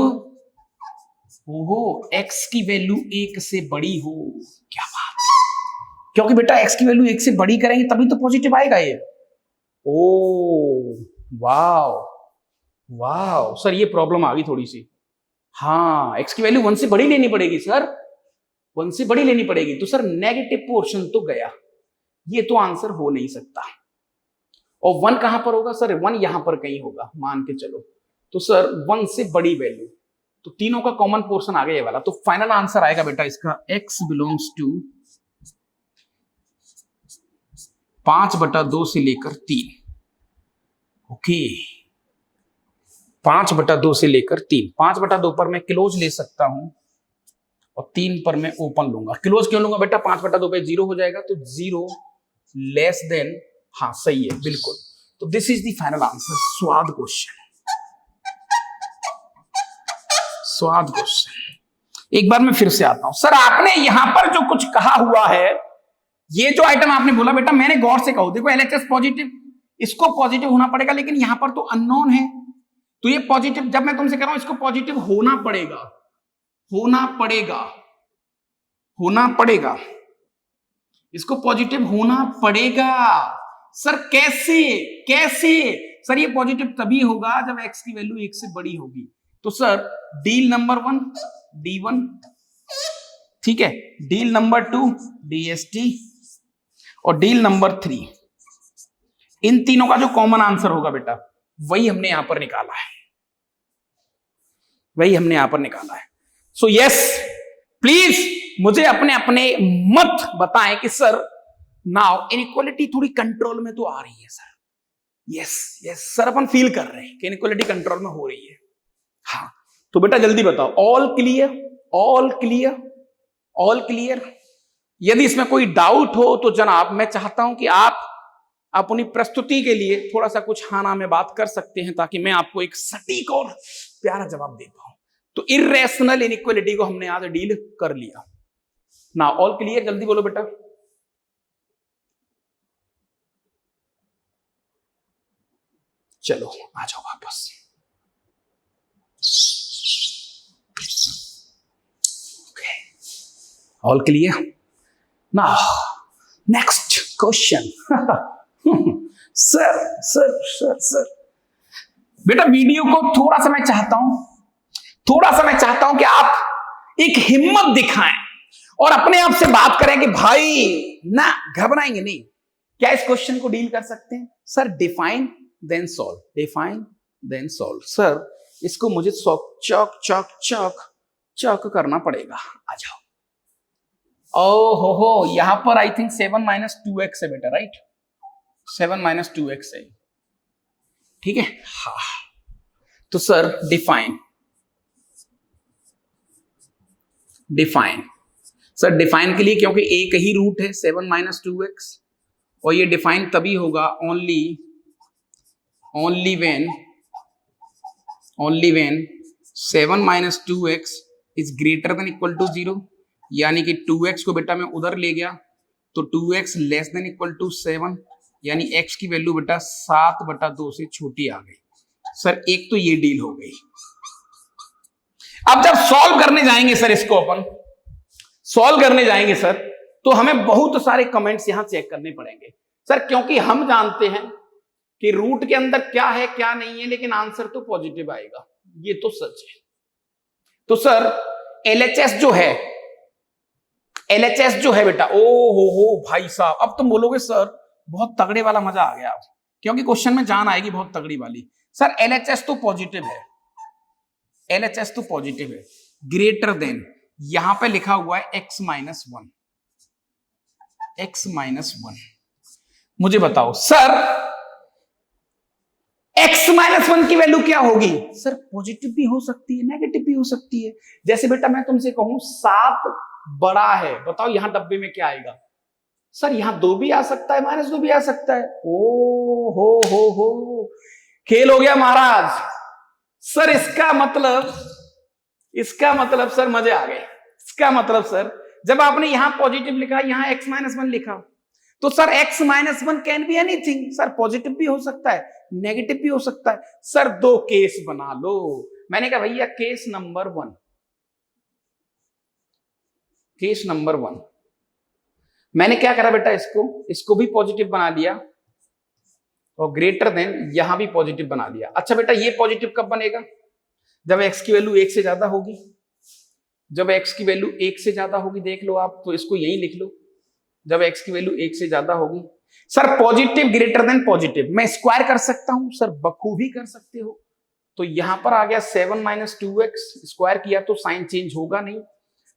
ओहो x की वैल्यू 1 से बड़ी हो। क्या बात, क्योंकि बेटा x की वैल्यू 1 से बड़ी करेंगे तभी तो पॉजिटिव आएगा ये। ओ वाओ वाओ सर, ये प्रॉब्लम आ गई थोड़ी सी। हाँ, x की वैल्यू 1 से बड़ी लेनी पड़ेगी सर, 1 से बड़ी लेनी पड़ेगी। तो सर नेगेटिव पोर्शन तो गया, ये तो आंसर हो नहीं सकता। और 1 कहां पर होगा सर? 1 यहां पर कहीं होगा, मान के चलो। तो सर 1 से बड़ी वैल्यू, तो तीनों का कॉमन पोर्शन आ गया ये वाला। तो फाइनल आंसर आएगा बेटा इसका x बिलोंग्स टू 5/2 से लेकर 3। ओके, 5/2 से लेकर 3। 5/2 पर मैं क्लोज ले सकता हूं और 3 पर मैं ओपन लूंगा। क्लोज क्यों लूंगा बेटा? 5/2 पे 0 हो जाएगा, तो 0 लेस देन, हाँ सही है बिल्कुल। तो this is the final answer. स्वाद क्वेश्चन, स्वाद क्वेश्चन। एक बार मैं फिर से आता हूं। सर आपने यहां पर जो कुछ कहा हुआ है, ये जो आइटम आपने बोला बेटा, मैंने गौर से कहा। देखो LHS पॉजिटिव, इसको पॉजिटिव होना पड़ेगा, लेकिन यहां पर तो अननोन है। तो ये पॉजिटिव, जब मैं तुमसे कह रहा हूं इसको पॉजिटिव होना पड़ेगा, होना पड़ेगा, होना पड़ेगा, इसको पॉजिटिव होना पड़ेगा। सर कैसे? कैसे सर? ये पॉजिटिव तभी होगा जब x की वैल्यू 1 से बड़ी होगी। तो सर डील नंबर 1 D1, ठीक है, डील नंबर 2 DST और डील नंबर 3, इन तीनों का जो कॉमन आंसर होगा बेटा, वही हमने यहां पर निकाला है, वही हमने यहां पर निकाला है। सो यस, प्लीज मुझे अपने अपने मत बताएं कि सर नाउ इनइक्वालिटी थोड़ी कंट्रोल में तो आ रही है सर। यस यस सर, अपन फील कर रहे हैं कि इनइक्वालिटी कंट्रोल में हो रही है। हाँ तो बेटा जल्दी बताओ, all clear, all clear, all clear. यदि इसमें कोई डाउट हो तो जनाब मैं चाहता हूं कि आप अपनी प्रस्तुति के लिए थोड़ा सा कुछ हाँ ना में बात कर सकते हैं ताकि मैं आपको एक सटीक और प्यारा जवाब दे पाऊं। तो इर्रेशनल इनइक्वालिटी को हमने आज डील कर लिया ना। All clear? जल्दी बोलो बेटा। चलो आ जाओ वापस। All clear? Now next question. Sir sir sir sir बेटा वीडियो को थोड़ा सा मैं चाहता हूं कि आप एक हिम्मत दिखाएं और अपने आप से बात करें कि भाई ना घबराएंगे नहीं। क्या इस क्वेश्चन को डील कर सकते हैं? Sir define then solve, define then solve. Sir इसको मुझे चौक चौक चौक चौक करना पड़ेगा। आ जाओ। ओ हो यहां पर आई थिंक 7 - 2x है बेटा, राइट? 7 - 2x है, ठीक है। हाँ तो सर डिफाइन सर डिफाइन के लिए, क्योंकि एक ही रूट है 7 - 2x और ये डिफाइन तभी होगा only when 7 - 2x is greater than equal to 0। यानी कि 2x को बेटा मैं उधर ले गया तो 2x less than equal to 7, यानी x की वैल्यू बेटा 7/2 से छोटी आ गई। सर एक तो ये डील हो गई। अब जब सॉल्व करने जाएंगे सर, इसको अपन सॉल्व करने जाएंगे सर, तो हमें बहुत सारे कमेंट्स यहां चेक करने पड़ेंगे सर, क्योंकि हम जानते हैं कि रूट के अंदर क्या है क्या नहीं है, लेकिन आंसर तो पॉजिटिव आएगा, ये तो सच है। तो सर LHS जो है बेटा, ओ हो भाई साहब, अब तुम बोलोगे सर बहुत तगड़े वाला मजा आ गया, क्योंकि क्वेश्चन में जान आएगी बहुत तगड़ी वाली। सर LHS तो पॉजिटिव है, LHS तो पॉजिटिव है, ग्रेटर देन यहां पे लिखा हुआ है x - 1। मुझे बताओ सर x - 1 की वैल्यू क्या होगी? सर पॉजिटिव भी हो सकती है, नेगेटिव भी हो सकती है। जैसे बेटा मैं तुमसे कहूं 7 बड़ा है, बताओ यहां डब्बे में क्या आएगा? सर यहां 2 भी आ सकता है, -2 भी आ सकता है। ओ हो खेल हो गया महाराज। सर इसका मतलब सर मजे आ गए। इसका मतलब सर जब आपने यहां पॉजिटिव लिखा, यहां x - 1 लिखा, तो sir x - 1 can be anything. Sir positive भी हो सकता है, नेगेटिव भी हो सकता है। सर 2 केस बना लो। मैंने कहा भैया केस नंबर 1 मैंने क्या करा बेटा, इसको भी पॉजिटिव बना लिया और ग्रेटर देन यहां भी पॉजिटिव बना लिया। अच्छा बेटा ये पॉजिटिव कब बनेगा? जब x की वैल्यू 1 से ज्यादा होगी। जब x की वैल्यू 1 से ज्यादा होगी, देख लो आप, तो इसको यही लिख लो, जब x की वैल्यू 1 से ज्यादा होगी। Sir positive greater than positive मैं स्क्वायर कर सकता हूं, सर बखूबी कर सकते हो। तो यहां पर आ गया 7 - 2x, स्क्वायर किया तो साइन चेंज होगा नहीं।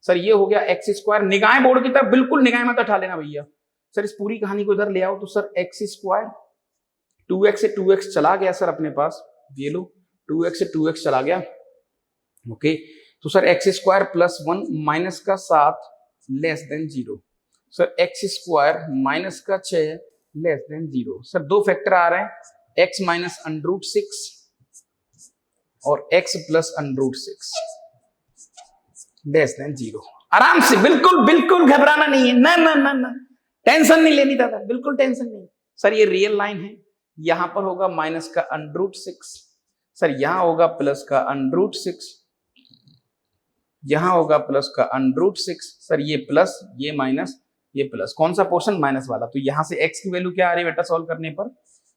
सर ये हो गया x²। निगाहें बोर्ड की तरफ बिल्कुल निगाहें मत उठा लेना भैया। सर इस पूरी कहानी को इधर ले आओ, तो सर x², 2x से 2x चला गया सर अपने पास, ये लो 2x से 2x चला गया। ओके तो sir x² + 1 -7 less than 0। Sir x² -6 less than 0। Sir 2 factor आ रहे हैं, x - √6 और x + √6 लेस देन 0। आराम से, बिल्कुल घबराना नहीं है, ना टेंशन नहीं लेनी दादा, बिल्कुल टेंशन नहीं। सर ये रियल लाइन है, यहां पर होगा -√6, सर यहां होगा +√6, यहां होगा +√6। सर ये प्लस, ये माइनस, ये प्लस, कौन सा पोर्शन? माइनस वाला। तो यहां से x की वैल्यू क्या आ रही है बेटा सॉल्व करने पर?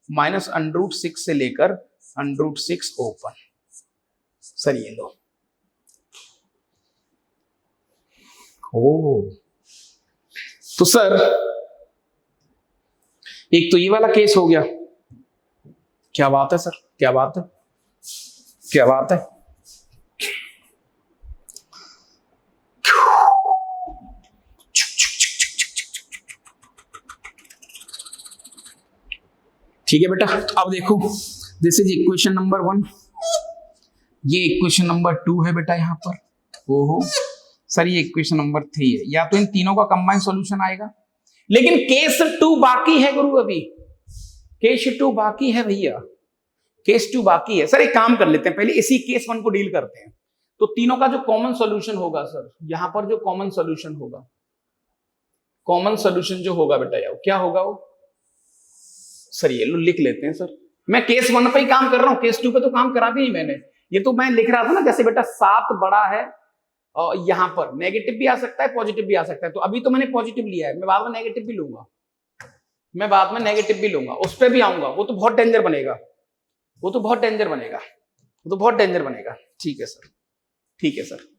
-√6 से लेकर √6 ओपन। सर ये लो। तो सर एक तो ये वाला केस हो गया। क्या बात है सर, क्या बात है। ठीक है बेटा, तो अब देखो, दिस इज इक्वेशन नंबर 1, ये इक्वेशन नंबर 2 है बेटा यहां पर। ओहो सर ये इक्वेशन नंबर 3 है। या तो इन तीनों का कंबाइंड सॉल्यूशन आएगा, लेकिन केस 2 बाकी है गुरु अभी। केस 2 बाकी है भैया, केस 2 बाकी है। सर एक काम कर लेते हैं, पहले इसी केस 1 को डील करते हैं। तो तीनों का जो कॉमन सॉल्यूशन होगा सर, यहां पर जो कॉमन सॉल्यूशन होगा, कॉमन सॉल्यूशन जो होगा बेटा यार क्या होगा वो, सर ये लो लिख लेते हैं सर। मैं केस 1 पे ही काम कर रहा हूं, केस 2 पे तो काम करा भी नहीं मैंने। ये तो मैं लिख रहा था ना, जैसे बेटा 7 बड़ा है और यहां पर नेगेटिव भी आ सकता है पॉजिटिव भी आ सकता है। तो अभी तो मैंने पॉजिटिव लिया है, मैं बाद में नेगेटिव भी लूंगा, मैं बाद में नेगेटिव भी लूंगा, उस पर भी आऊंगा। वो तो बहुत डेंजर बनेगा, वो तो बहुत डेंजर बनेगा, वो तो बहुत डेंजर बनेगा। ठीक है सर, ठीक है सर।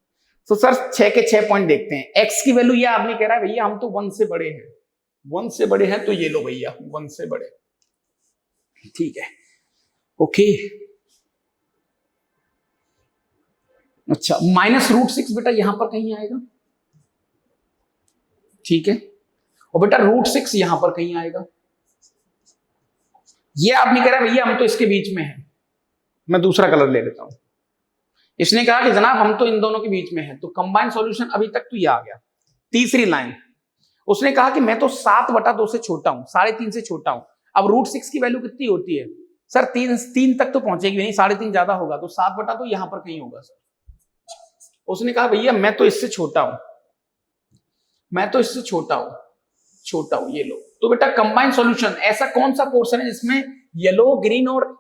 तो सर 6 के 6 पॉइंट देखते हैं। एक्स की वैल्यू ये आदमी कह रहा है भैया हम तो 1 से बड़े हैं, 1 से बड़े हैं, तो ये लो भैया 1 से बड़े। ठीक है, ओके। अच्छा -√6 बेटा यहां पर कहीं आएगा, ठीक है। और बेटा √6 यहां पर कहीं आएगा। ये आदमी कह रहा है भैया हम तो इसके बीच में हैं। मैं दूसरा कलर ले लेता हूं। इसने कहा कि जनाब हम तो इन दोनों के बीच में हैं। तो कंबाइंड सॉल्यूशन अभी तक तो ये आ गया। तीसरी लाइन उसने कहा कि मैं तो 7/2 से छोटा हूं, 3.5 से छोटा हूं। अब √6 की वैल्यू कितनी होती है सर, 3 तक तो पहुंचेगी नहीं, 3.5 ज्यादा होगा, तो 7/2 यहां पर कहीं होगा सर। उसने कहा भैया मैं तो इससे छोटा हूं, मैं तो इससे छोटा हूं, छोटा हूं, ये लो। तो बेटा कंबाइंड सॉल्यूशन ऐसा कौन सा पोर्शन है जिसमें येलो, ग्रीन और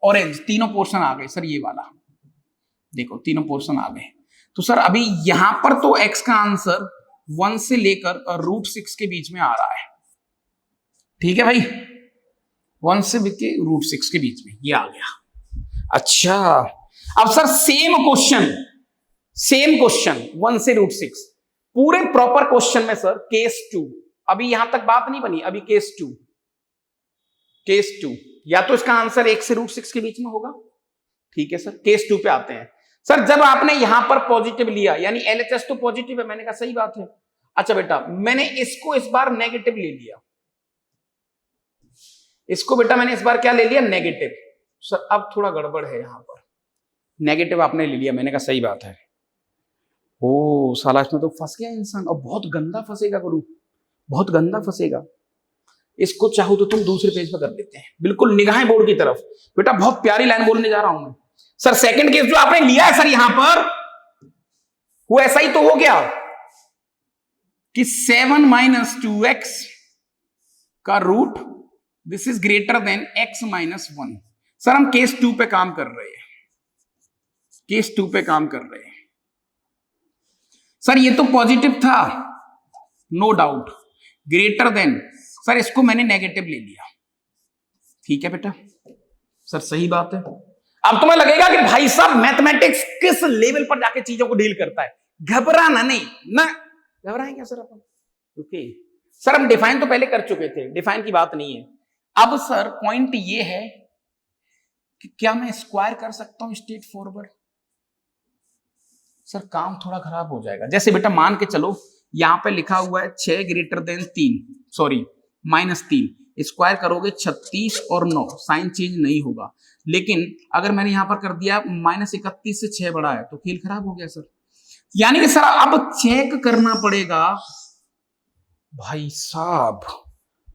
ऑरेंज तीनों पोर्शन आ गए सर? ये वाला देखो, तीनों पोर्शन आ गए। तो सर अभी यहां पर तो x का आंसर 1 से लेकर √6 के बीच में आ रहा है, ठीक है भाई, 1 से √6 के बीच में ये आ गया। अच्छा अब सर सेम क्वेश्चन 1 से √6 पूरे प्रॉपर क्वेश्चन में सर केस 2, अभी यहां तक बात नहीं बनी, अभी केस 2 या तो इसका आंसर 1 से √6 के बीच में होगा, ठीक है सर। केस 2 पे आते हैं सर। जब आपने यहां पर पॉजिटिव लिया यानी LHS तो पॉजिटिव है, मैंने कहा सही बात है। अच्छा बेटा मैंने इसको इस बार नेगेटिव ले लिया, इसको बेटा मैंने इस बार क्या ले लिया, नेगेटिव। सर अब थोड़ा गड़बड़ है, यहां पर नेगेटिव आपने ले लिया, मैंने कहा सही बात है। ओ साला इसमें तो फंस गया इंसान, और बहुत गंदा फंसेगा गुरु, बहुत गंदा फंसेगा। इसको चाहो तो तुम दूसरे पेज पर कर देते हैं, बिल्कुल निगाहें बोर्ड की तरफ। बेटा बहुत प्यारी लाइन बोलने जा रहा हूं मैं सर। सेकंड केस जो आपने लिया है सर यहां पर, वो ऐसा ही तो हो गया कि 7 - 2x का root this is greater than x - 1। Sir हम केस 2 पे काम कर रहे हैं, केस 2 पे काम कर रहे हैं सर। ये तो पॉजिटिव था no doubt, greater than, sir इसको मैंने नेगेटिव ले लिया, ठीक है बेटा सर, सही बात है। अब तुम्हें लगेगा कि भाई साहब मैथमेटिक्स किस लेवल पर जाके चीजों को डील करता है। घबराना नहीं ना, घबराएं क्या सर अपन, ओके सर। हम डिफाइन तो पहले कर चुके थे, डिफाइन की बात नहीं है। अब सर पॉइंट ये है कि क्या मैं स्क्वायर कर सकता हूं स्ट्रेट फॉरवर्ड? सर काम थोड़ा खराब हो जाएगा। जैसे बेटा मान के चलो यहां पे लिखा हुआ है 6 ग्रेटर देन 3, सॉरी -3, स्क्वायर करोगे 36 और 9, साइन चेंज नहीं होगा। लेकिन अगर मैंने यहां पर कर दिया -31 से 6 बड़ा है, तो खेल खराब हो गया सर। यानी कि सर अब चेक करना पड़ेगा भाई साहब।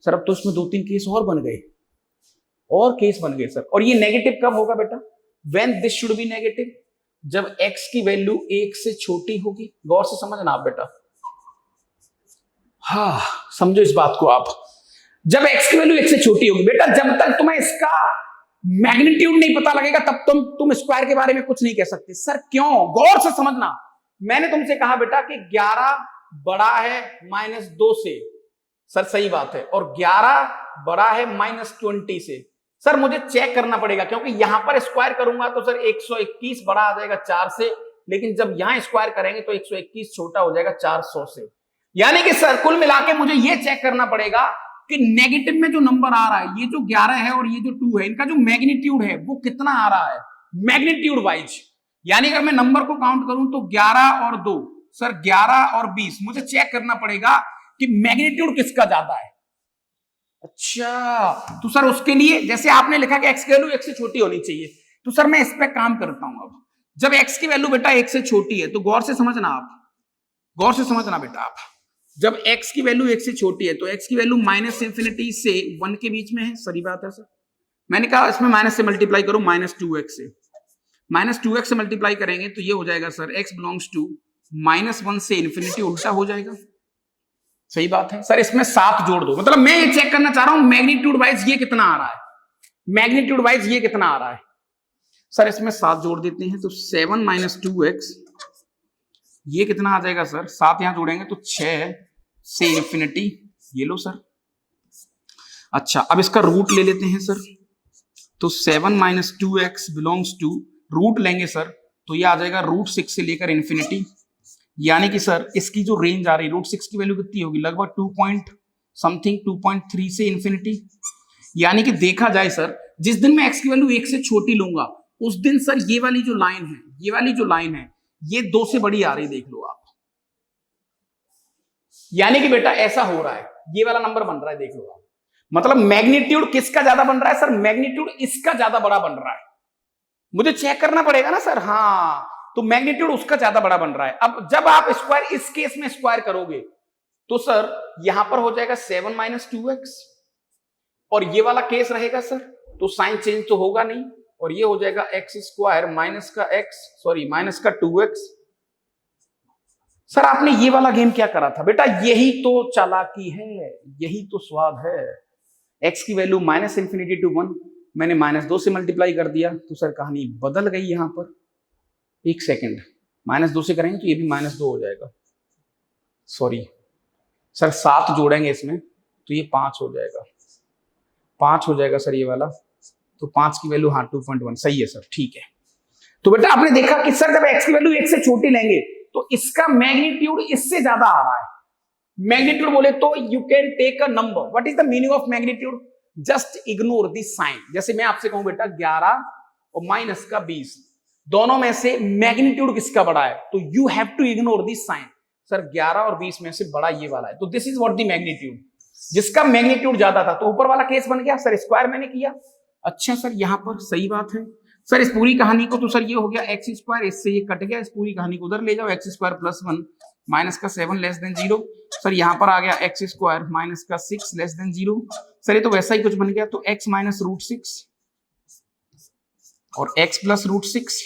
सर अब तो इसमें 2-3 केस और बन गए, और केस बन गए सर। और ये नेगेटिव कब होगा बेटा? When this should be negative, जब x की वैल्यू 1 से छोटी होगी। गौर से समझना आप बेटा, हाँ समझो इस बात को आप। जब x की वैल्यू 1 से छोटी होगी बेटा, जब तक तुम्हें इसका मैग्नीट्यूड नहीं पता लगेगा तब तुम स्क्वायर के बारे में कुछ नहीं कह सकते। सर क्यों? गौर से समझना। मैंने तुमसे कहा बेटा कि 11 बड़ा है -2 से, सर सही बात है, और 11 बड़ा है -20 से। सर मुझे चेक करना पड़ेगा, क्योंकि यहां पर स्क्वायर करूंगा तो सर 121 बड़ा आ जाएगा 4 से, लेकिन जब यहां स्क्वायर करेंगे तो 121 छोटा हो जाएगा 400 से। यानी कि सर कुल मिला के मुझे यह चेक करना पड़ेगा कि नेगेटिव में जो नंबर आ रहा है, ये जो 11 है और ये जो 2 है, इनका जो मैग्नीट्यूड है वो कितना आ रहा है मैग्नीट्यूड वाइज। यानी अगर मैं नंबर को काउंट करूं तो 11 और 2, सर 11 और 20, मुझे चेक करना पड़ेगा कि मैग्नीट्यूड किसका ज्यादा है। अच्छा तो सर उसके लिए जैसे आपने लिखा कि x की वैल्यू 1 से छोटी होनी चाहिए, तो सर मैं इस पे काम करता हूं। अब जब x की वैल्यू बेटा 1 से छोटी है तो गौर से समझना आप, गौर से समझना बेटा आप। जब x की वैल्यू 1 से छोटी है तो x की वैल्यू माइनस इंफिनिटी से 1 के बीच में है, सही बात है सर। मैंने कहा इसमें माइनस से मल्टीप्लाई करो -2x से, -2x से मल्टीप्लाई करेंगे तो ये हो जाएगा सर x बिलोंग्स टू -1 से इंफिनिटी, उल्टा हो जाएगा, सही बात है सर। इसमें 7 जोड़ दो, मतलब मैं ये चेक करना चाह रहा हूं मैग्नीट्यूड वाइज ये कितना आ रहा है, मैग्नीट्यूड वाइज ये कितना आ रहा है सर। इसमें 7 जोड़ देते हैं तो 7 - 2x, ये कितना आ जाएगा सर, 7 यहां जोड़ेंगे तो 6 से इंफिनिटी, ये लो सर। अच्छा अब इसका रूट ले लेते हैं सर, तो 7 - 2x बिलोंग्स टू, रूट लेंगे सर तो ये आ जाएगा √6 से लेकर इंफिनिटी, यानी कि सर इसकी जो रेंज आ रही है √6 की वैल्यू कितनी होगी, लगभग 2 पॉइंट समथिंग 2.3 से इंफिनिटी। यानी कि देखा जाए सर जिस दिन मैं x की वैल्यू 1 से छोटी लूंगा उस दिन सर ये वाली जो लाइन है, ये वाली जो लाइन है ये 2 से बड़ी आ रही, देख लो आप। यानी कि बेटा ऐसा हो रहा है, ये वाला नंबर बन रहा है, देख लो आप। मतलब मैग्नीट्यूड किसका ज्यादा बन रहा है सर, मैग्नीट्यूड इसका ज्यादा बड़ा बन रहा है। मुझे चेक करना पड़ेगा ना सर, हाँ तो मैग्नीट्यूड उसका ज्यादा बड़ा बन रहा है। अब जब आप स्क्वायर इस केस में स्क्वायर करोगे तो सर यहां पर हो जाएगा 7 - 2x, और ये वाला केस रहेगा सर तो साइन चेंज तो होगा नहीं, और ये हो जाएगा x² माइनस का 2x। सर आपने ये वाला गेम क्या करा था बेटा, यही तो चालाकी है, यही तो स्वाद है। x की वैल्यू -∞ to 1, मैंने -2 से मल्टीप्लाई कर दिया तो सर कहानी बदल गई। यहां पर 1 सेकेंड, -2 से करेंगे तो ये भी -2 हो जाएगा, सॉरी सर 7 जोड़ेंगे इसमें तो ये 5 हो जाएगा, 5 हो जाएगा सर ये वाला, तो 5 की वैल्यू हाँ 2.1, सही है सर, ठीक है। तो बेटा आपने देखा कि सर जब x की वैल्यू 1 से छोटी लेंगे तो इसका मैग्नीट्यूड इससे ज्यादा आ रहा है। मैग्नीट्यूड बोले तो you can take a number, what is the meaning of magnitude, just ignore this sign. जैसे मैं आपसे कहूं बेटा 11 और -20, दोनों में से मैग्नीट्यूड किसका बड़ा है, तो you have to ignore this sign. Sir 11 और 20 में से बड़ा ये वाला है, तो this is what the magnitude, जिसका मैग्नीट्यूड ज्यादा था। तो ऊपर वाला केस बन गया सर, स्क्वायर मैंने किया। अच्छा सर यहां पर सही बात है सर, इस पूरी कहानी को तो सर ये हो गया x², इससे ये कट गया, इस पूरी कहानी को उधर ले जाओ, x² + 1 माइनस का 7 लेस देन 0। सर यहां पर आ गया x² माइनस का 6 लेस देन 0। सर ये तो वैसा ही कुछ बन गया, तो x - √6 और x + √6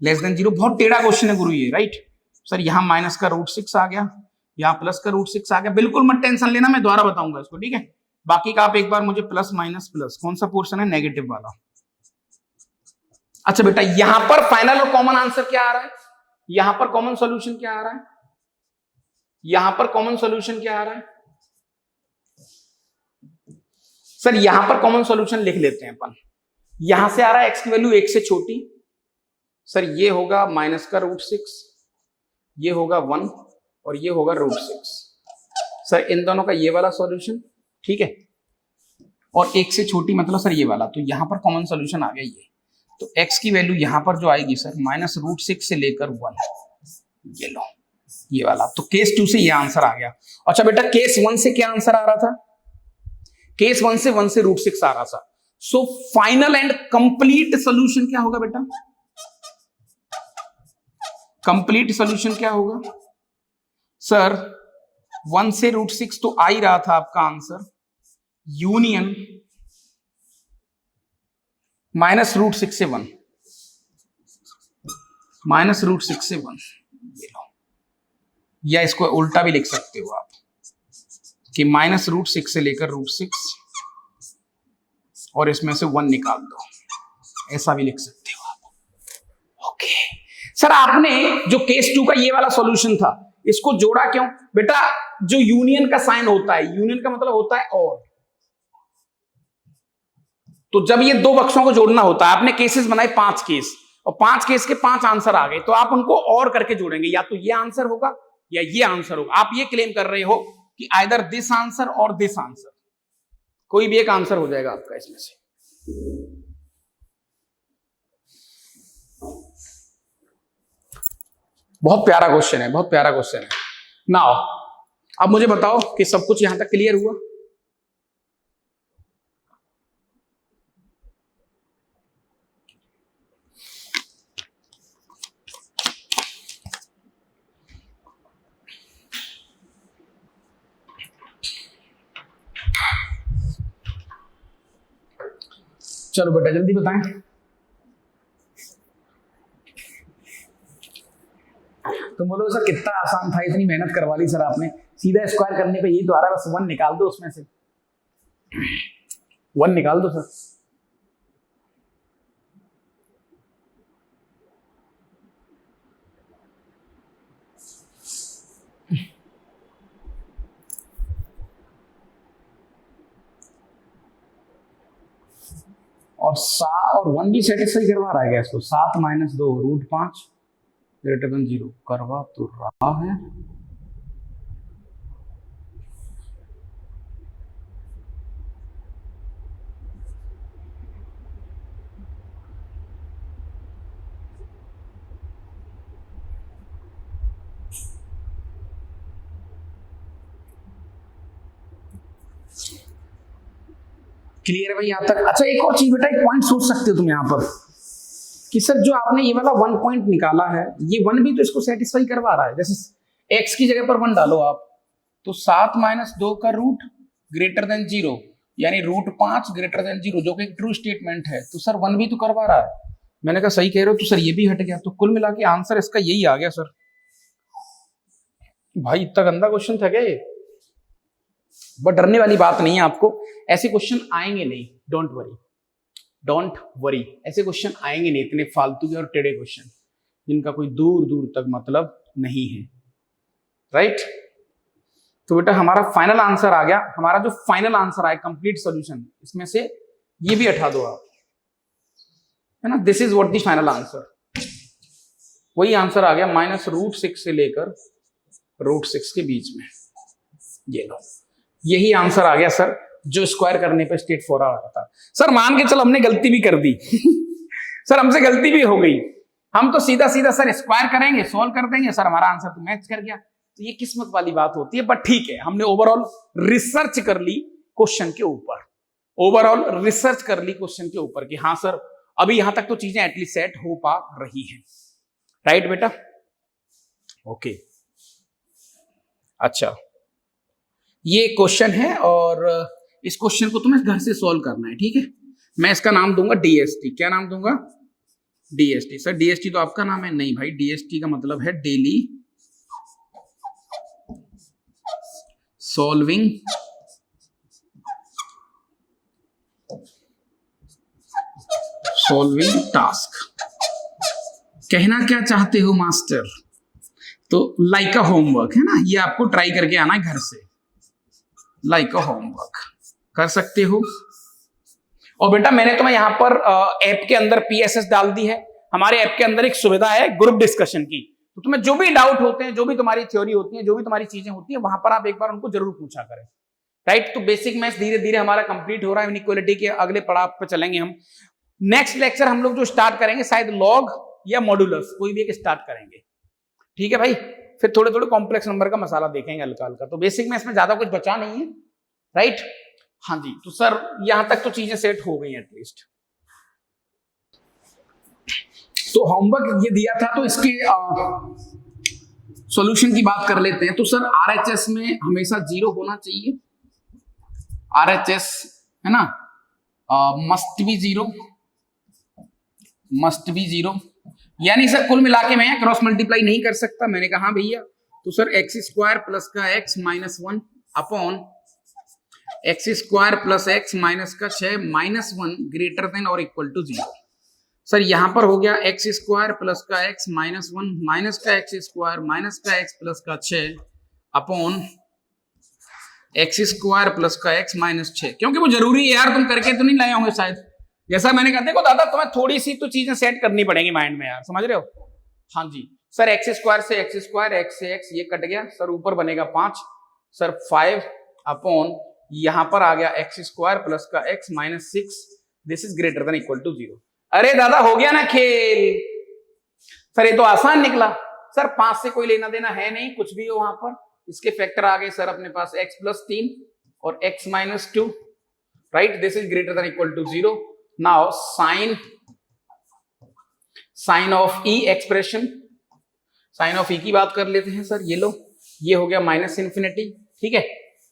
लेस देन 0। बहुत टेढ़ा क्वेश्चन है गुरु ये, राइट। सर यहां माइनस का √6 आ गया, यहां प्लस का √6 आ गया। बिल्कुल मत टेंशन लेना, मैं दोबारा बताऊंगा इसको, ठीक है। बाकी का आप एक बार मुझे प्लस माइनस प्लस कौन सा पोर्शन है, नेगेटिव वाला। अच्छा बेटा यहां पर फाइनल और कॉमन आंसर क्या आ रहा है, यहां पर कॉमन सॉल्यूशन क्या आ रहा है, यहां पर कॉमन सॉल्यूशन क्या आ रहा है सर, यहां पर कॉमन सॉल्यूशन लिख लेते हैं अपन। यहां से आ रहा है x की वैल्यू 1 से छोटी, सर ये होगा माइनस का √6, ये होगा 1 और ये होगा √6। सर इन दोनों का ये वाला सॉल्यूशन, ठीक है, और 1 से छोटी मतलब सर ये वाला, तो यहां पर कॉमन सॉल्यूशन आ गया ये। तो x की वैल्यू यहां पर जो आएगी सर -√6 से लेकर 1, ये लो ये वाला। तो केस 2 से ये आंसर आ गया। अच्छा बेटा केस 1 से क्या आंसर आ रहा था, केस 1 से √6 आ रहा था। सो फाइनल एंड कंप्लीट सोल्यूशन क्या होगा बेटा, कंप्लीट सोल्यूशन क्या होगा सर, 1 से √6 तो आ ही रहा था आपका आंसर, यूनियन -√6 से 1, -√6 से 1, या इसको उल्टा भी लिख सकते हो आप कि -√6 से लेकर √6 और इसमें से 1 निकाल दो, ऐसा भी लिख सकते हो आप। ओके सर आपने जो केस 2 का ये वाला सॉल्यूशन था इसको जोड़ा क्यों बेटा, जो यूनियन का साइन होता है, यूनियन का मतलब होता है और, तो जब ये दो बक्सों को जोड़ना होता है, आपने केसेस बनाए 5 केस और 5 केस के 5 आंसर आ गए, तो आप उनको और करके जोड़ेंगे, या तो ये आंसर होगा या ये आंसर होगा। आप ये क्लेम कर रहे हो कि आइदर दिस आंसर और दिस आंसर, कोई भी एक आंसर हो जाएगा आपका इसमें से। बहुत प्यारा क्वेश्चन है, बहुत प्यारा क्वेश्चन है। नाउ अब मुझे बताओ कि सब कुछ यहां तक क्लियर हुआ। चलो बेटा जल्दी बताएं। तुम बोलो सर कितना आसान था, इतनी मेहनत करवा ली सर आपने, सीधा स्क्वायर करने पे यही तो आ रहा है, बस 1 निकाल दो उसमें से, 1 निकाल दो सर। और 1 भी सेटिस्फाई करवा रहा है क्या इसको? 7 - 2 √5 > 0 करवा तो रहा है। क्लियर है भाई यहाँ तक? अच्छा एक और चीज बेटा, एक पॉइंट सोच सकते हो तुम यहाँ पर कि सर जो आपने ये वाला 1 पॉइंट निकाला है, ये 1 भी तो इसको सेटिस्फाई करवा रहा है। जैसे x की जगह पर 1 डालो आप, तो 7 - 2 का रूट > 0 यानी √5 > 0, जो कि एक ट्रू स्टेटमेंट है। तो सर 1 भी तो करवा रहा है। मैंने कहा सही कह रहे हो, तो सर ये भी हट गया। तो कुल मिला के आंसर इसका यही आ गया सर। भाई इतना गंदा क्वेश्चन था क्या ये? बट डरने वाली बात नहीं है, आपको ऐसे क्वेश्चन आएंगे नहीं, डोंट वरी, ऐसे क्वेश्चन आएंगे नहीं, इतने फालतू के और टेढ़े क्वेश्चन जिनका कोई दूर दूर तक मतलब नहीं है, राइट? तो बेटा हमारा फाइनल आंसर आ गया, हमारा जो फाइनल आंसर आया कंप्लीट सॉल्यूशन, इसमें से ये भी हटा दो आप, है ना? This is what the final answer, वही आंसर आ गया -√6 से लेकर √6 के बीच में। ये लो, यही आंसर आ गया सर, जो स्क्वायर करने पे स्ट्रेट फॉरवर्ड आ रहा था। सर मान के चलो हमने गलती भी कर दी सर हमसे गलती भी हो गई, हम तो सीधा सीधा सर स्क्वायर करेंगे, सोल्व कर देंगे, सर हमारा आंसर तो मैच कर गया। तो ये किस्मत वाली बात होती है, बट ठीक है, हमने ओवरऑल रिसर्च कर ली क्वेश्चन के ऊपर, ओवरऑल रिसर्च कर ली क्वेश्चन के ऊपर कि हाँ सर अभी यहां तक तो चीजें एटलीस्ट सेट हो पा रही हैं, राइट बेटा? ओके अच्छा, ये क्वेश्चन है और इस क्वेश्चन को तुम्हें घर से सॉल्व करना है, ठीक है? मैं इसका नाम दूंगा डीएसटी। क्या नाम दूंगा? डीएसटी। सर डीएसटी तो आपका नाम है? नहीं भाई, डीएसटी का मतलब है डेली सॉल्विंग टास्क। कहना क्या चाहते हो मास्टर? तो लाइक अ होमवर्क, है ना? ये आपको ट्राई करके आना है घर से, लाइक अ होमवर्क कर सकते हो। और बेटा मैंने तुम्हें यहाँ पर ऐप के अंदर पीएसएस डाल दी है। हमारे ऐप के अंदर एक सुविधा है ग्रुप डिस्कशन की, तो तुम्हें जो भी डाउट होते हैं, जो भी तुम्हारी थ्योरी होती है, जो भी तुम्हारी चीजें होती है, वहां पर आप एक बार उनको जरूर पूछा करें, राइट? तो बेसिक मैथ्स धीरे धीरे हमारा कंप्लीट हो रहा है, इनइक्वालिटी के अगले पड़ाव पे चलेंगे हम। नेक्स्ट लेक्चर हम लोग जो स्टार्ट करेंगे शायद लॉग या मॉड्यूलस, कोई भी एक स्टार्ट करेंगे, ठीक है भाई? फिर थोड़े थोड़े कॉम्प्लेक्स नंबर का मसाला देखेंगे हल्का हल्का। तो बेसिक में इसमें ज्यादा कुछ बचा नहीं है, राइट? हाँ जी, तो सर यहां तक तो चीजें सेट हो गई एटलीस्ट। तो होमवर्क ये दिया था, तो इसके सॉल्यूशन की बात कर लेते हैं। तो सर आरएचएस में हमेशा 0 होना चाहिए, आरएचएस है ना, मस्ट बी 0, यानी सर कुल मिला के मैं क्रॉस मल्टीप्लाई नहीं कर सकता। मैंने कहा हाँ भैया, तो सर x² प्लस का x -1 upon x² plus x minus का 6 -1 ग्रेटर देन और इक्वल टू 0। सर यहां पर हो गया x² प्लस का x -1 माइनस का x² माइनस का x प्लस का 6 अपॉन x² प्लस का x माइनस 6। क्योंकि वो जरूरी है यार, तुम करके तो नहीं लाए होंगे शायद। जैसा मैंने कहा, देखो दादा तुम्हें थोड़ी सी तो चीजें सेट करनी पड़ेंगी माइंड में यार, समझ रहे हो? हाँ जी सर, x² से x² x से x ये कट गया सर, ऊपर बनेगा 5 सर 5 अपॉन यहां पर आ गया x² प्लस का x minus 6, this is greater than equal to 0। अरे दादा हो गया ना खेल? सर ये तो आसान निकला सर, 5 से कोई लेना देना है नहीं, कुछ भी हो वहां पर। इसके फैक्टर आ गए सर अपने पास x प्लस 3 और x minus 2, right? This is greater than equal to 0। Now sign of the expression, sign of the की बात कर लेते हैं सर। ये लो, ये हो गया -∞, ठीक है,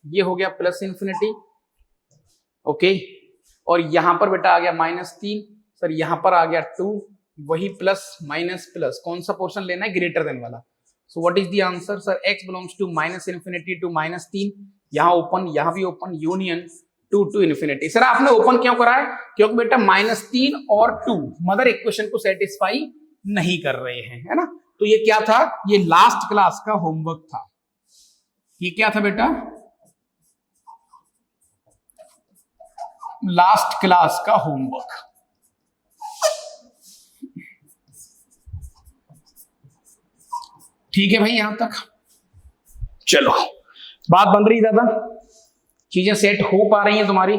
ये हो गया +∞, ओके। और यहां पर बेटा आ गया -3, सर यहां पर आ गया 2, वही प्लस माइनस प्लस, कौन सा पोर्शन लेना है, ग्रेटर देन वाला। So what is the answer sir, x belongs to -∞ to -3, यहां ओपन यहां भी open, union 2 to infinity. Sir आपने ओपन क्यों करा है, क्योंकि बेटा -3 और 2 मदर इक्वेशन को सेटिस्फाई नहीं कर रहे हैं, है ना। तो ये क्या था, ये लास्ट क्लास का होमवर्क था। ये क्या था बेटा, लास्ट क्लास का होमवर्क। ठीक है भाई, यहां तक चलो बात बन रही दादा, चीजें सेट हो पा रही हैं तुम्हारी,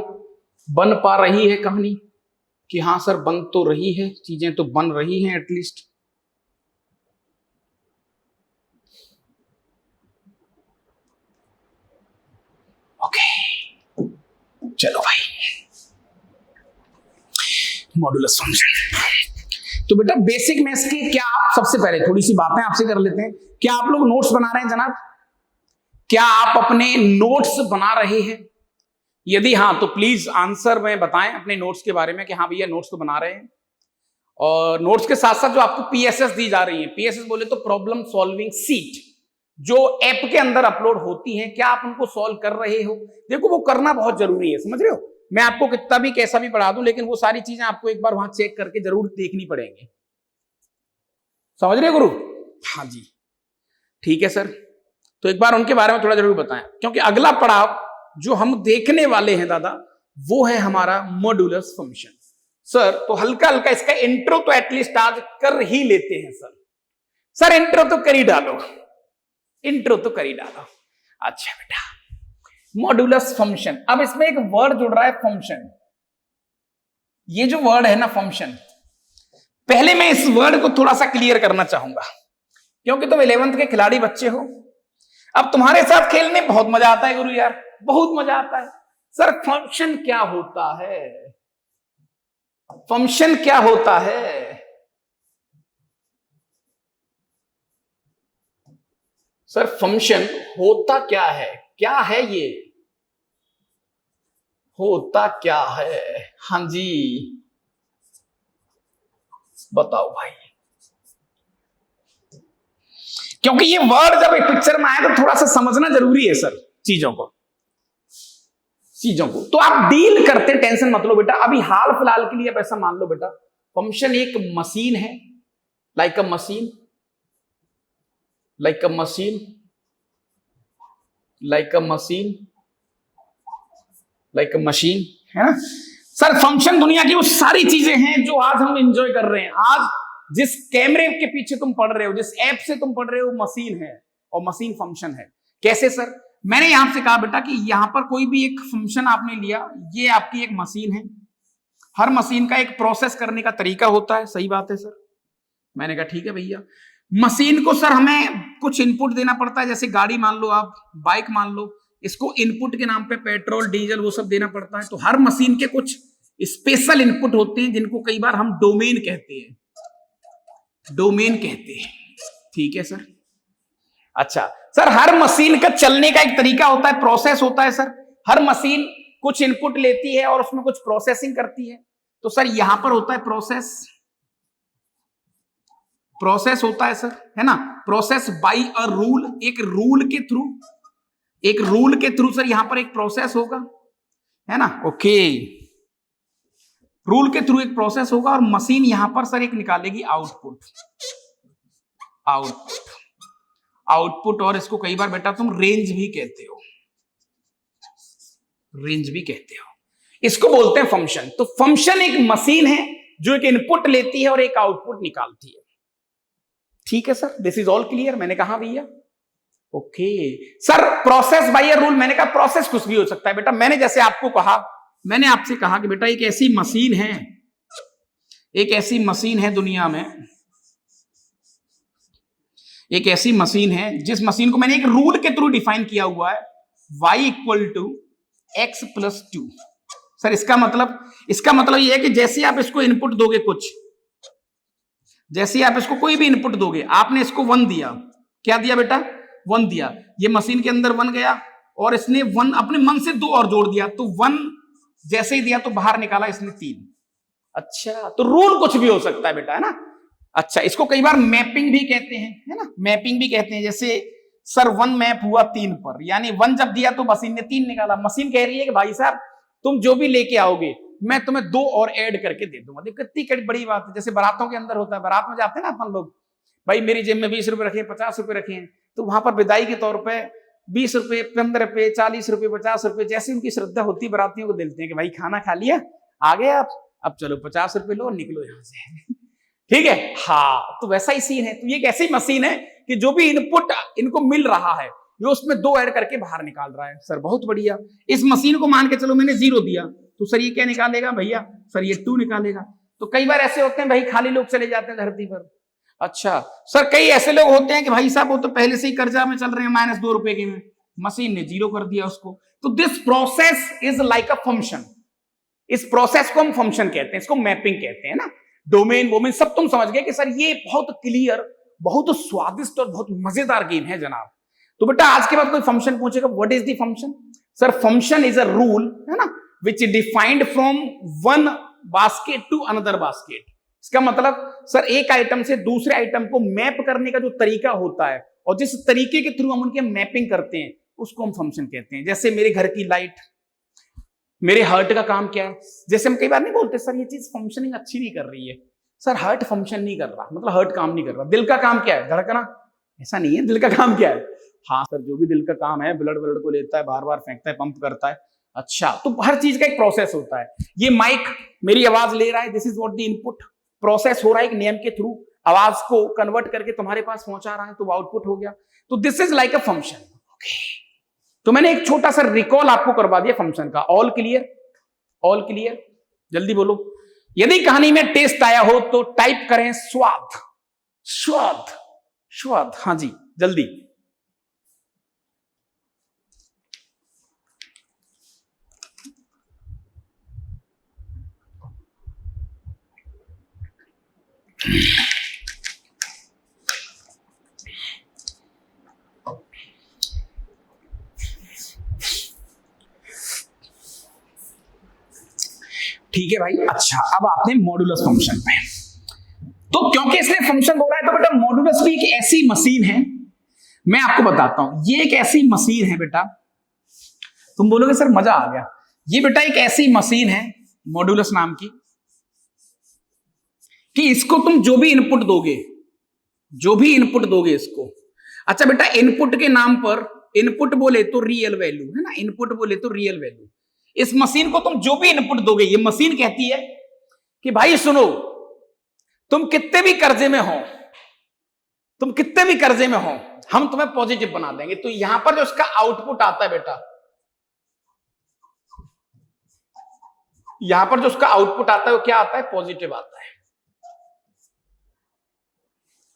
बन पा रही है कहानी कि हाँ सर बन तो रही है, चीजें तो बन रही हैं एटलीस्ट। ओके चलो भाई, मॉड्यूलस फंक्शन। तो बेटा बेसिक मैथ्स की क्या आप सबसे पहले थोड़ी सी बातें आपसे कर लेते हैं। क्या आप लोग नोट्स बना रहे हैं जनाब, क्या आप अपने नोट्स बना रहे हैं? यदि हाँ तो प्लीज आंसर में बताएं अपने नोट्स के बारे में कि हाँ भैया नोट्स तो बना रहे हैं। और नोट्स के साथ साथ जो आपको पीएसएस दी जा रही है, पीएसएस बोले तो प्रॉब्लम सॉल्विंग सीट, जो ऐप के अंदर अपलोड होती है, क्या आप उनको सॉल्व कर रहे हो? देखो वो करना बहुत जरूरी है, समझ रहे हो। मैं आपको कितना भी कैसा भी पढ़ा दूं, लेकिन वो सारी चीजें आपको एक बार वहां चेक करके जरूर देखनी पड़ेंगी, समझ रहे हो गुरु? हाँ जी ठीक है सर, तो एक बार उनके बारे में थोड़ा जरूर बताएं, क्योंकि अगला पड़ाव जो हम देखने वाले हैं दादा वो है हमारा मॉड्यूलस फंक्शन। सर तो हल्का हल्का इसका इंट्रो तो एटलीस्ट आज कर ही लेते हैं सर। सर इंट्रो तो कर ही डालो, इंट्रो तो कर ही डालो। अच्छा बेटा मॉड्यूलस फंक्शन, अब इसमें एक वर्ड जुड़ रहा है फंक्शन। ये जो वर्ड है ना फंक्शन, पहले मैं इस वर्ड को थोड़ा सा क्लियर करना चाहूंगा, क्योंकि तुम 11th के खिलाड़ी बच्चे हो। अब तुम्हारे साथ खेलने बहुत मजा आता है गुरु यार, बहुत मजा आता है। सर फंक्शन क्या होता है, फंक्शन क्या होता है? सर फंक्शन होता क्या है ये होता क्या है? हाँ जी बताओ भाई, क्योंकि ये वर्ड जब एक पिक्चर में आए तो थोड़ा सा समझना जरूरी है सर चीजों को। तो आप डील करते टेंशन मत लो बेटा, अभी हाल फिलहाल के लिए ऐसा मान लो बेटा, फंक्शन एक मशीन है, लाइक अ मशीन, लाइक अ मशीन, लाइक अ मशीन, लाइक अ मशीन, है ना सर। फंक्शन दुनिया की वो सारी चीजें हैं जो आज हम एंजॉय कर रहे हैं। आज जिस कैमरे के पीछे तुम पढ़ रहे हो, जिस ऐप से तुम पढ़ रहे हो, मशीन है और मशीन फंक्शन है। कैसे सर? मैंने यहां से कहा बेटा कि यहां पर कोई भी एक फंक्शन आपने लिया, ये आपकी एक मशीन है, हर मशीन का एक प्रोसेस करने का तरीका होता है। सही बात है सर, मैंने कहा ठीक है भैया। मशीन को सर हमें कुछ इनपुट देना पड़ता है, जैसे गाड़ी मान लो आप, बाइक मान लो, इसको इनपुट के नाम पे पेट्रोल डीजल वो सब देना पड़ता है। तो हर मशीन के कुछ स्पेशल इनपुट होते हैं जिनको कई बार हम डोमेन कहते हैं, डोमेन कहते हैं। ठीक है सर। अच्छा सर हर मशीन का चलने का एक तरीका होता है, प्रोसेस होता है सर। हर मशीन कुछ इनपुट लेती है और उसमें कुछ प्रोसेसिंग करती है। तो सर यहां पर होता है प्रोसेस, प्रोसेस होता है सर, है ना। प्रोसेस बाय अ रूल, एक रूल के थ्रू, एक रूल के थ्रू सर यहां पर एक प्रोसेस होगा, है ना। ओके रूल के थ्रू एक प्रोसेस होगा और मशीन यहां पर सर एक निकालेगी आउटपुट, आउटपुट, आउटपुट। और इसको कई बार बेटा तुम रेंज भी कहते हो, रेंज भी कहते हो, इसको बोलते हैं फंक्शन। तो फंक्शन एक मशीन है जो एक इनपुट लेती है और एक आउटपुट निकालती है। ठीक है sir, this is all clear? मैंने कहा भैया okay sir. Process by a rule, मैंने कहा प्रोसेस कुछ भी हो सकता है बेटा। मैंने जैसे आपको कहा, मैंने आपसे कहा कि बेटा एक ऐसी मशीन है, एक ऐसी मशीन है दुनिया में, एक ऐसी मशीन है जिस मशीन को मैंने एक रूल के थ्रू डिफाइन किया हुआ है, y equal to x plus 2। Sir इसका मतलब यह है कि जैसे आप इसको इनपुट दोगे, कुछ जैसे आप इसको कोई भी इनपुट दोगे, आपने इसको 1 दिया, क्या दिया बेटा? 1 दिया। ये मशीन के अंदर 1 गया और इसने 1 अपने मन से 2 और जोड़ दिया, तो 1 जैसे ही दिया तो बाहर निकाला इसने 3। अच्छा, तो रूल कुछ भी हो सकता है बेटा, है ना। अच्छा, इसको कई बार मैपिंग भी कहते हैं, है ना, मैपिंग भी कहते हैं। जैसे सर 1 मैप हुआ 3 पर, यानी 1 जब दिया तो मशीन ने 3 निकाला। मशीन कह रही है कि भाई साहब तुम जो भी लेके आओगे मैं तुम्हें 2 और ऐड करके दे दूंगा। देखो कितनी बड़ी बात है। जैसे बारातों के अंदर होता है, बारात में जाते हैं ना अपन लोग, भाई मेरी जेब में 20 रुपए रखे, 50 रुपए रखे हैं, तो वहां पर विदाई के तौर पर 20 रुपए, 15 रुपए, 40 रुपए, 50 रुपए, जैसी उनकी श्रद्धा होती है बारातियों को देते हैं कि भाई खाना खा लिया, आ गए आप, अब चलो 50 रुपए लो, निकलो यहां से। ठीक है, हाँ, तो वैसा ही सीन है। तो ये एक ऐसी मशीन है कि जो भी इनपुट इनको मिल रहा है ये उसमें 2 ऐड करके बाहर निकाल रहा है। सर बहुत बढ़िया। इस मशीन को मान के चलो मैंने 0 दिया, तो सर ये क्या निकालेगा भैया, सर ये 2 निकालेगा। तो कई बार ऐसे होते हैं भाई खाली लोग चले जाते हैं धरती पर। अच्छा सर, कई ऐसे लोग होते हैं कि भाई साहब वो तो पहले से ही कर्जा में चल रहे हैं, -2 रुपए के में, मशीन ने 0 कर दिया उसको। तो this process is like a function. इस प्रोसेस को हम फंक्शन कहते हैं, इसको मैपिंग कहते हैं ना। डोमेन वोमेन सब तुम समझ गए कि सर ये बहुत क्लियर, बहुत स्वादिष्ट और बहुत मजेदार गेम है जनाब। तो बेटा आज के बाद कोई फंक्शन पूछेगा, what is the function? Sir function is a rule, है ना, which defined from one basket to another basket. इसका मतलब सर एक आइटम से दूसरे आइटम को मैप करने का जो तरीका होता है और जिस तरीके के थ्रू हम उनके मैपिंग करते हैं उसको हम फंक्शन कहते हैं। जैसे मेरे घर की लाइट, मेरे हार्ट का काम क्या है। जैसे हम कई बार नहीं बोलते सर ये चीज फंक्शनिंग अच्छी नहीं कर रही है, सर हार्ट फंक्शन नहीं कर रहा, मतलब हार्ट काम नहीं कर रहा। दिल का काम क्या है? धड़कना। ऐसा नहीं है, दिल का काम क्या है? हाँ सर, जो भी दिल का काम है, ब्लड को लेता है, बार बार फेंकता है, पंप करता है। अच्छा, तो हर चीज का एक प्रोसेस होता है। ये माइक मेरी आवाज ले रहा है, this is what the input. Process हो रहा है एक नियम के थ्रू, आवाज को कन्वर्ट करके तुम्हारे पास पहुंचा रहा है, तो आउटपुट हो गया। तो this is like a function. तो मैंने एक छोटा सा रिकॉल आपको करवा दिया फंक्शन का। All clear? All clear? जल्दी बोलो। यदि कहानी में टेस्ट आया हो तो टाइप करें स्वाद। स्वाद, स्वाद, हाँ जी जल्दी। ठीक है भाई। अच्छा, अब आपने मॉडुलस फंक्शन पे, तो क्योंकि इसने फंक्शन बोला है तो बेटा मॉडुलस भी एक ऐसी मशीन है, मैं आपको बताता हूं। ये एक ऐसी मशीन है बेटा, तुम बोलोगे सर मजा आ गया। ये बेटा एक ऐसी मशीन है मॉडुलस नाम की कि इसको तुम जो भी इनपुट दोगे, जो भी इनपुट दोगे इसको। अच्छा बेटा, इनपुट के नाम पर, इनपुट बोले तो रियल वैल्यू, है ना, इनपुट बोले तो रियल वैल्यू। इस मशीन को तुम जो भी इनपुट दोगे, ये मशीन कहती है कि भाई सुनो, तुम कितने भी कर्जे में हो, तुम कितने भी कर्जे में हो, हम तुम्हें पॉजिटिव बना देंगे। तो यहां पर जो इसका आउटपुट आता है बेटा, यहां पर जो उसका आउटपुट आता है वो क्या आता है? पॉजिटिव आता है।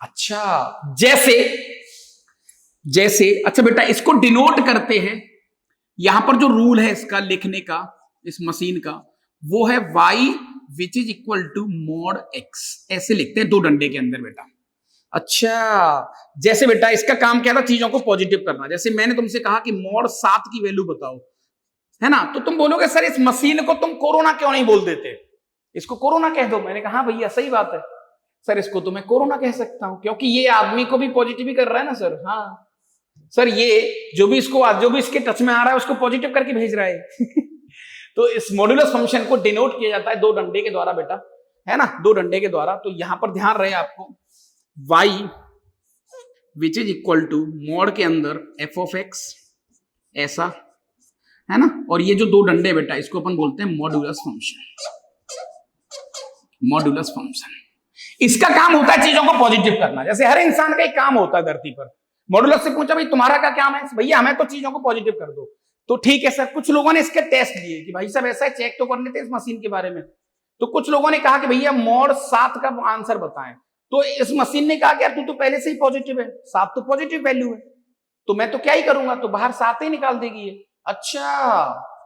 अच्छा, जैसे जैसे अच्छा बेटा, इसको डिनोट करते हैं, यहां पर जो रूल है इसका लिखने का, इस मशीन का, वो है y which is equal to mod x। ऐसे लिखते हैं 2 डंडे के अंदर बेटा। अच्छा, जैसे बेटा इसका काम क्या था? चीजों को पॉजिटिव करना। जैसे मैंने तुमसे कहा कि मॉड 7 की वैल्यू बताओ, है ना, तो तुम बोलोगे सर इस मशीन को तुम कोरोना क्यों नहीं बोल देते, इसको कोरोना कह दो। मैंने कहा भैया सही बात है सर, इसको तो मैं कोरोना कह सकता हूं क्योंकि ये आदमी को भी पॉजिटिव ही कर रहा है ना सर। हाँ सर, ये जो भी इसके टच में आ रहा है उसको पॉजिटिव करके भेज रहा है। तो इस मॉडुलस फंक्शन को डिनोट किया जाता है 2 डंडे के द्वारा बेटा, है ना, 2 डंडे के द्वारा। तो यहां पर ध्यान रहे आपको, y which is equal to mod के अंदर f ऑफ x, ऐसा, है ना, और ये जो 2 डंडे बेटा इसको अपन बोलते हैं मॉडुलस फंक्शन। मॉडुलस फंक्शन, इसका काम होता है चीजों को पॉजिटिव करना। जैसे हर इंसान का एक काम होता है धरती पर। मॉडुलस से पूछा भाई तुम्हारा क्या काम है? भैया हमें तो चीजों को पॉजिटिव कर दो। तो ठीक है सर, कुछ लोगों ने इसके टेस्ट दिए कि भाई साहब ऐसा चेक तो कर लेते इस मशीन के बारे में। तो कुछ लोगों ने कहा कि भैया मॉड 7 का आंसर बताएं। तो इस मशीन ने कहा कि यार तू तो पहले से ही पॉजिटिव है, 7 तो पॉजिटिव वैल्यू है, तो मैं तो क्या ही करूंगा, तो बाहर 7 ही निकाल देगी ये। अच्छा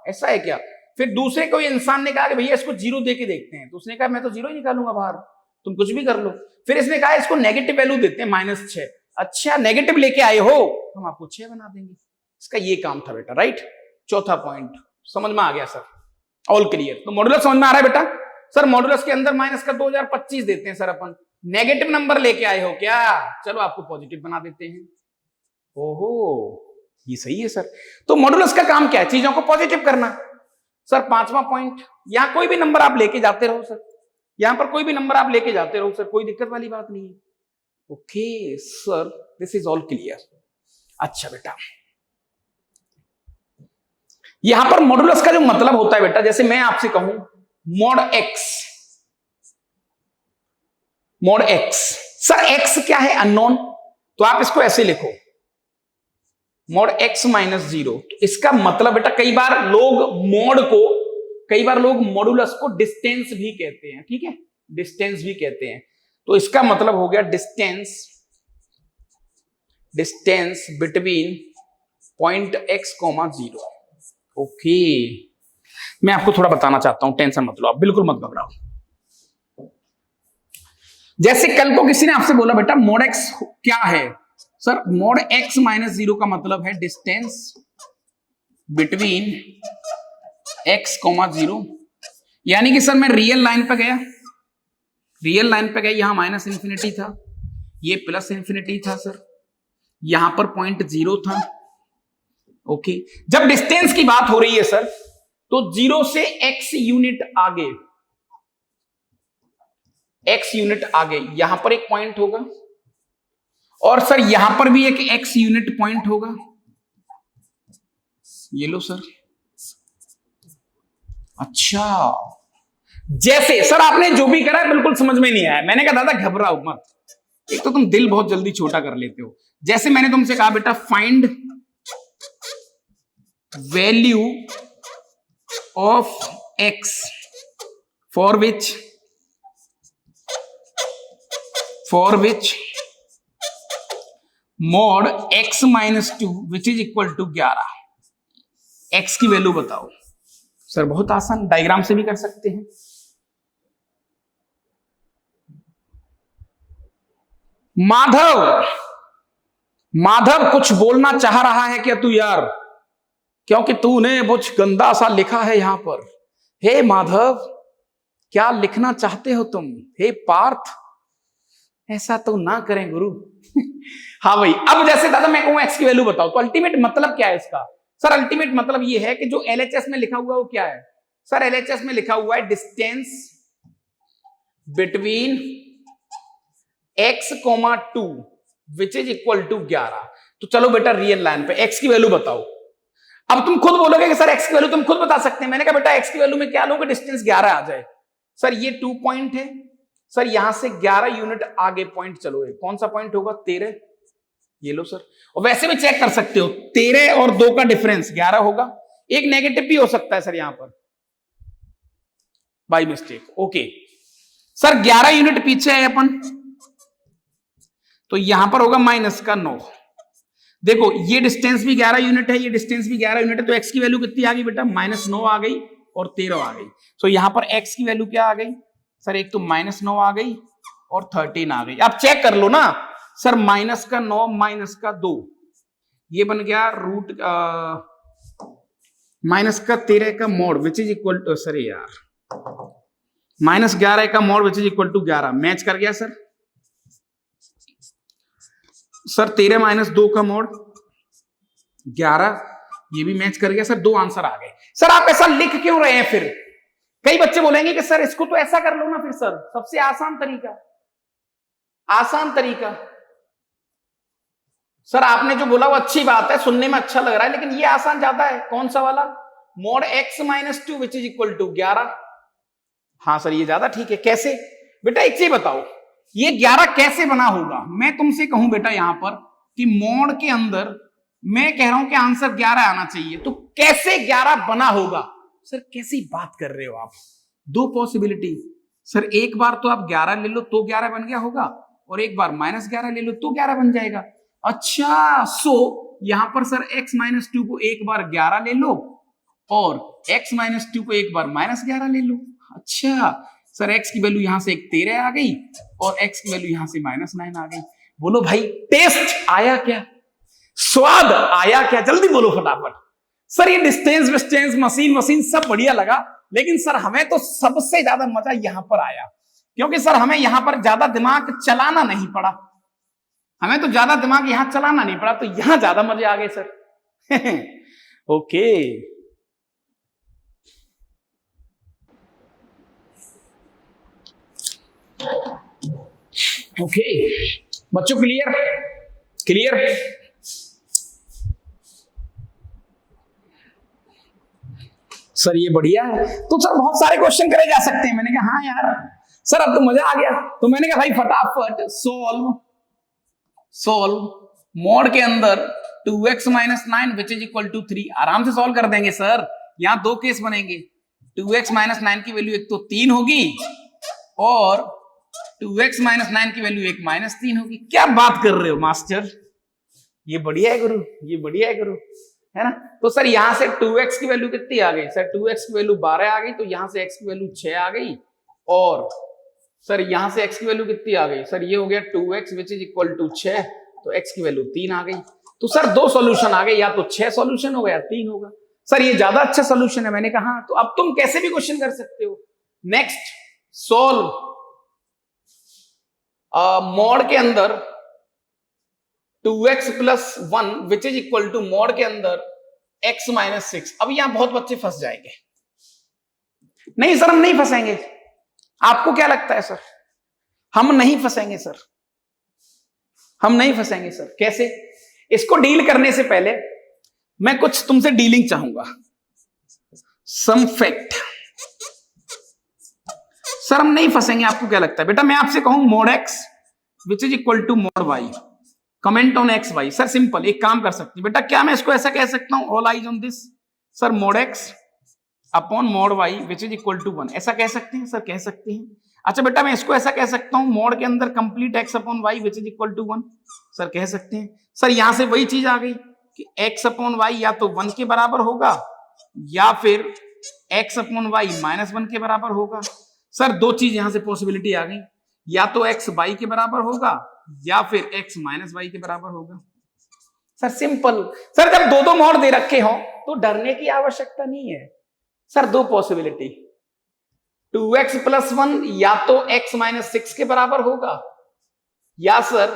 ऐसा है क्या? फिर दूसरे कोई इंसान ने कहा कि भैया इसको 0 दे के देखते हैं, तो उसने कहा मैं तो 0 ही निकालूंगा बाहर, तुम कुछ भी कर लो। फिर इसने कहा इसको नेगेटिव वैल्यू देते हैं -6। अच्छा नेगेटिव लेके आए हो, हम आपको 6 बना देंगे। इसका ये काम था बेटा, राइट। चौथा पॉइंट समझ में आ गया सर? All clear. तो मॉडुलस समझ में आ रहा है बेटा? सर मॉडुलस के अंदर माइनस का 2025 देते हैं सर अपन। नेगेटिव नंबर लेके आए हो क्या? चलो आपको पॉजिटिव बना देते हैं। ओहो ये सही है सर। तो मॉडुलस का काम क्या है? चीजों को पॉजिटिव करना। सर पांचवा पॉइंट, यहां कोई भी नंबर आप लेके जाते रहो सर, यहां पर कोई भी नंबर आप लेके जाते रहो सर, कोई दिक्कत वाली बात नहीं है। Okay sir this is all clear. अच्छा बेटा यहां पर मॉडुलस का जो मतलब होता है बेटा, जैसे मैं आपसे कहूं mod x, mod x, sir x क्या है? अननोन, तो आप इसको ऐसे लिखो मॉड एक्स माइनस 0। तो इसका मतलब बेटा कई बार लोग मॉड को, कई बार लोग मॉडुलस को डिस्टेंस भी कहते हैं, ठीक है, डिस्टेंस भी कहते हैं। तो इसका मतलब हो गया distance, distance between point x comma 0। Okay मैं आपको थोड़ा बताना चाहता हूं, टेंशन मत लो आप, बिल्कुल मत घबराओ। जैसे कल को किसी ने आपसे बोला बेटा मॉड एक्स क्या है? सर मॉड एक्स माइनस 0 का मतलब है डिस्टेंस बिटवीन एक्स कॉमा 0। यानी कि सर मैं रियल लाइन पे गया, रियल लाइन पे गया, यहां माइनस इंफिनिटी था, ये प्लस इंफिनिटी था सर, यहां पर पॉइंट 0 था। ओके जब डिस्टेंस की बात हो रही है सर तो 0 से x यूनिट आगे, x यूनिट आगे यहां पर एक पॉइंट होगा और सर यहां पर भी एक x यूनिट पॉइंट होगा। ये लो सर। अच्छा जैसे सर आपने जो भी करा है बिल्कुल समझ में नहीं आया, मैंने कहा दादा घबराओ मत, एक तो तुम दिल बहुत जल्दी छोटा कर लेते हो। जैसे मैंने तुमसे कहा बेटा find value of x for which mod x minus 2 which is equal to 11। x की वैल्यू बताओ। सर बहुत आसान, डायग्राम से भी कर सकते हैं। माधव कुछ बोलना चाह रहा है क्या तू यार? क्योंकि तूने कुछ गंदा सा लिखा है यहां पर। हे माधव क्या लिखना चाहते हो तुम? हे पार्थ ऐसा तो ना करें गुरु। हाँ भाई अब जैसे दादा मैं कहूं एक्स की वैल्यू बताओ, तो अल्टीमेट मतलब क्या है इसका? सर अल्टीमेट मतलब ये है कि जो एलएचएस में लिखा हुआ है वो क्या है? सर एलएचएस में लिखा हुआ है distance between x, 2 which is equal to 11। तो चलो बेटा रियल लाइन पे x की वैल्यू बताओ। अब तुम खुद बोलोगे कि सर x की वैल्यू तुम खुद बता सकते हैं। मैंने कहा बेटा x की वैल्यू में क्या लो कि डिस्टेंस 11 आ जाए। सर ये 2 पॉइंट है सर, यहां से 11 यूनिट आगे पॉइंट चलो, कौन सा पॉइंट होगा? 13। ये लो सर। और वैसे भी चेक कर सकते हो 13 और 2 का डिफरेंस 11 होगा, एक नेगेटिव भी हो सकता है सर यहां पर by mistake. Okay sir 11 unit पीछे है अपन, तो यहां पर होगा माइनस का 9। देखो ये डिस्टेंस भी 11 यूनिट है, ये डिस्टेंस भी 11 यूनिट है, तो x की वैल्यू कितनी आ गई बेटा? -9 आ गई और 13 आ गई। तो यहां पर x की वैल्यू क्या आ गई सर? एक तो -9 आ गई और 13 आ गई। आप चेक कर लो ना सर, माइनस का 9 माइनस का 2 ये बन गया रूट माइनस का 13 का mod which is equal to, sir यार -11 का mod which is equal to 11 match कर गया सर। सर 13 माइनस 2 का मोड 11 ये भी मैच कर गया सर। 2 आंसर आ गए। सर आप ऐसा लिख क्यों रहे हैं? फिर कई बच्चे बोलेंगे कि सर इसको तो ऐसा कर लो ना, फिर सर सबसे आसान तरीका, आसान तरीका। सर आपने जो बोला वो अच्छी बात है, सुनने में अच्छा लग रहा है, लेकिन ये आसान ज्यादा है। कौन सा वाला? Mod x minus 2 which is equal to 11। हाँ सर ये ज्यादा ठीक है। कैसे बेटा? एक चीज बताओ, ये 11 कैसे बना होगा? मैं तुमसे कहूं बेटा यहां पर कि मोड के अंदर मैं कह रहा हूं कि आंसर 11 आना चाहिए, तो कैसे 11 बना होगा? सर कैसी बात कर रहे हो आप? 2 पॉसिबिलिटी सर, एक बार तो आप 11 ले लो तो 11 बन गया होगा, और एक बार -11 ले लो तो 11 बन जाएगा। अच्छा सो यहां पर सर x माइनस 2 को एक बार 11 ले लो और x माइनस 2 को एक बार -11 ले लो। अच्छा सर x की वैल्यू यहां से एक 13 आ गई और x की वैल्यू यहां से -9 आ गई। बोलो भाई टेस्ट आया क्या? स्वाद आया क्या? जल्दी बोलो फटाफट। सर ये डिस्टेंस विस्टेंस मशीन मशीन सब बढ़िया लगा, लेकिन सर हमें तो सबसे ज्यादा मजा यहां पर आया, क्योंकि सर हमें यहां पर ज्यादा दिमाग चलाना नहीं पड़ा, हमें तो ज्यादा दिमाग यहां चलाना नहीं पड़ा, तो यहां ज्यादा मजे आ गए सर। ओके ओके बच्चों, क्लियर क्लियर। सर ये बढ़िया है, तो सर बहुत सारे क्वेश्चन करे जा सकते हैं। मैंने कहा हाँ यार सर अब तो मजा आ गया, तो मैंने कहा भाई फटाफट सोल्व मॉड के अंदर 2x minus 9 which is equal to 3। आराम से सॉल्व कर देंगे सर, यहां दो केस बनेंगे। 2x माइनस 9 की वैल्यू एक तो 3 होगी और 2x माइनस 9 की वैल्यू एक माइनस 3 होगी। क्या बात कर रहे हो मास्टर, ये बढ़िया है गुरु, ये बढ़िया है गुरु, है ना। तो सर यहां से 2x की वैल्यू कितनी आ गई सर, 2x की वैल्यू 12 आ गई, तो यहां से x की वैल्यू 6 आ गई, और सर यहां से x की वैल्यू कितनी आ गई सर, ये हो गया 2x which is equal to 6, तो x की वैल्यू 3 आ गई। तो सर दो सॉल्यूशन आ गए, या तो 6 सॉल्यूशन होगा या 3 होगा। सर ये ज्यादा अच्छा सॉल्यूशन है। मैंने कहा तो अब तुम कैसे भी क्वेश्चन कर सकते हो। नेक्स्ट सोल्व मॉड के अंदर 2x plus 1 which is equal to mod के अंदर x माइनस 6। अब यहां बहुत बच्चे फंस जाएंगे। नहीं सर हम नहीं फंसेंगे, आपको क्या लगता है सर, हम नहीं फंसेंगे सर, हम नहीं फंसेंगे सर। कैसे, इसको डील करने से पहले मैं कुछ तुमसे डीलिंग चाहूंगा, सम फैक्ट। सर हम नहीं फंसेंगे, आपको क्या लगता है बेटा, मैं आपसे कहूं mod x which is equal to mod y, comment on x y. Sir simple एक काम कर सकते हैं बेटा, क्या मैं इसको ऐसा कह सकता हूं, all eyes on this sir, mod x upon mod y which is equal to 1, ऐसा कह सकते हैं सर, कह सकते हैं। अच्छा बेटा मैं इसको ऐसा कह सकता हूं, मॉड के अंदर complete x upon y which is equal to 1, sir कह सकते हैं। सर यहां से वही चीज आ गई कि x अपॉन y या तो 1 के बराबर होगा या फिर x अपॉन y माइनस 1 के बराबर होगा। सर दो चीज यहां से पॉसिबिलिटी आ गई, या तो x y के बराबर होगा या फिर x माइनस y के बराबर होगा। Sir simple. सर जब दो दो मॉड दे रखे हो तो डरने की आवश्यकता नहीं है। सर दो पॉसिबिलिटी, 2x प्लस 1 या तो x माइनस 6 के बराबर होगा, या सर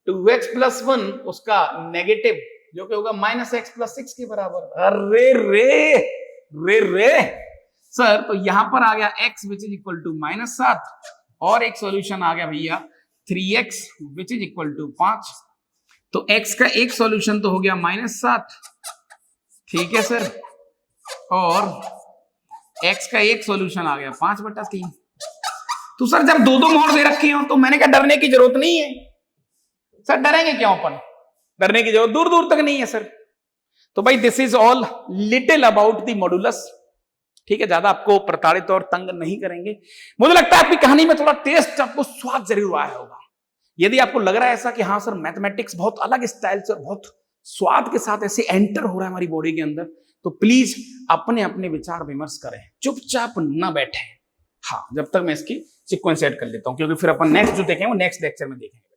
2x प्लस 1 उसका नेगेटिव जो कि होगा माइनस x प्लस 6 के बराबर। अरे रे रे रे सर, तो यहां पर आ गया x which is equal to minus 7 और एक सॉल्यूशन आ गया भैया 3x which is equal to 5। तो x का एक सॉल्यूशन तो हो गया माइनस 7, ठीक है सर, और x का एक सॉल्यूशन आ गया 5/3। तो सर जब दो दो मोड दे रखे हो तो मैंने कहा डरने की जरूरत नहीं है। सर डरेंगे क्यों अपन, डरने की जरूरत दूर दूर तक नहीं है सर। तो भाई this is all little about the modulus, ठीक है, ज्यादा आपको प्रताड़ित और तंग नहीं करेंगे। मुझे लगता है आपकी कहानी में थोड़ा टेस्ट, आपको स्वाद जरूर आया होगा। यदि आपको लग रहा है ऐसा कि हाँ सर मैथमेटिक्स बहुत अलग स्टाइल से बहुत स्वाद के साथ ऐसे एंटर हो रहा है हमारी बॉडी के अंदर, तो प्लीज अपने अपने विचार विमर्श करें, चुपचाप ना बैठे। हाँ, जब तक मैं इसकी सीक्वेंस ऐड कर लेता हूं, क्योंकि फिर अपन नेक्स्ट जो देखेंगे वो नेक्स्ट लेक्चर में देखेंगे।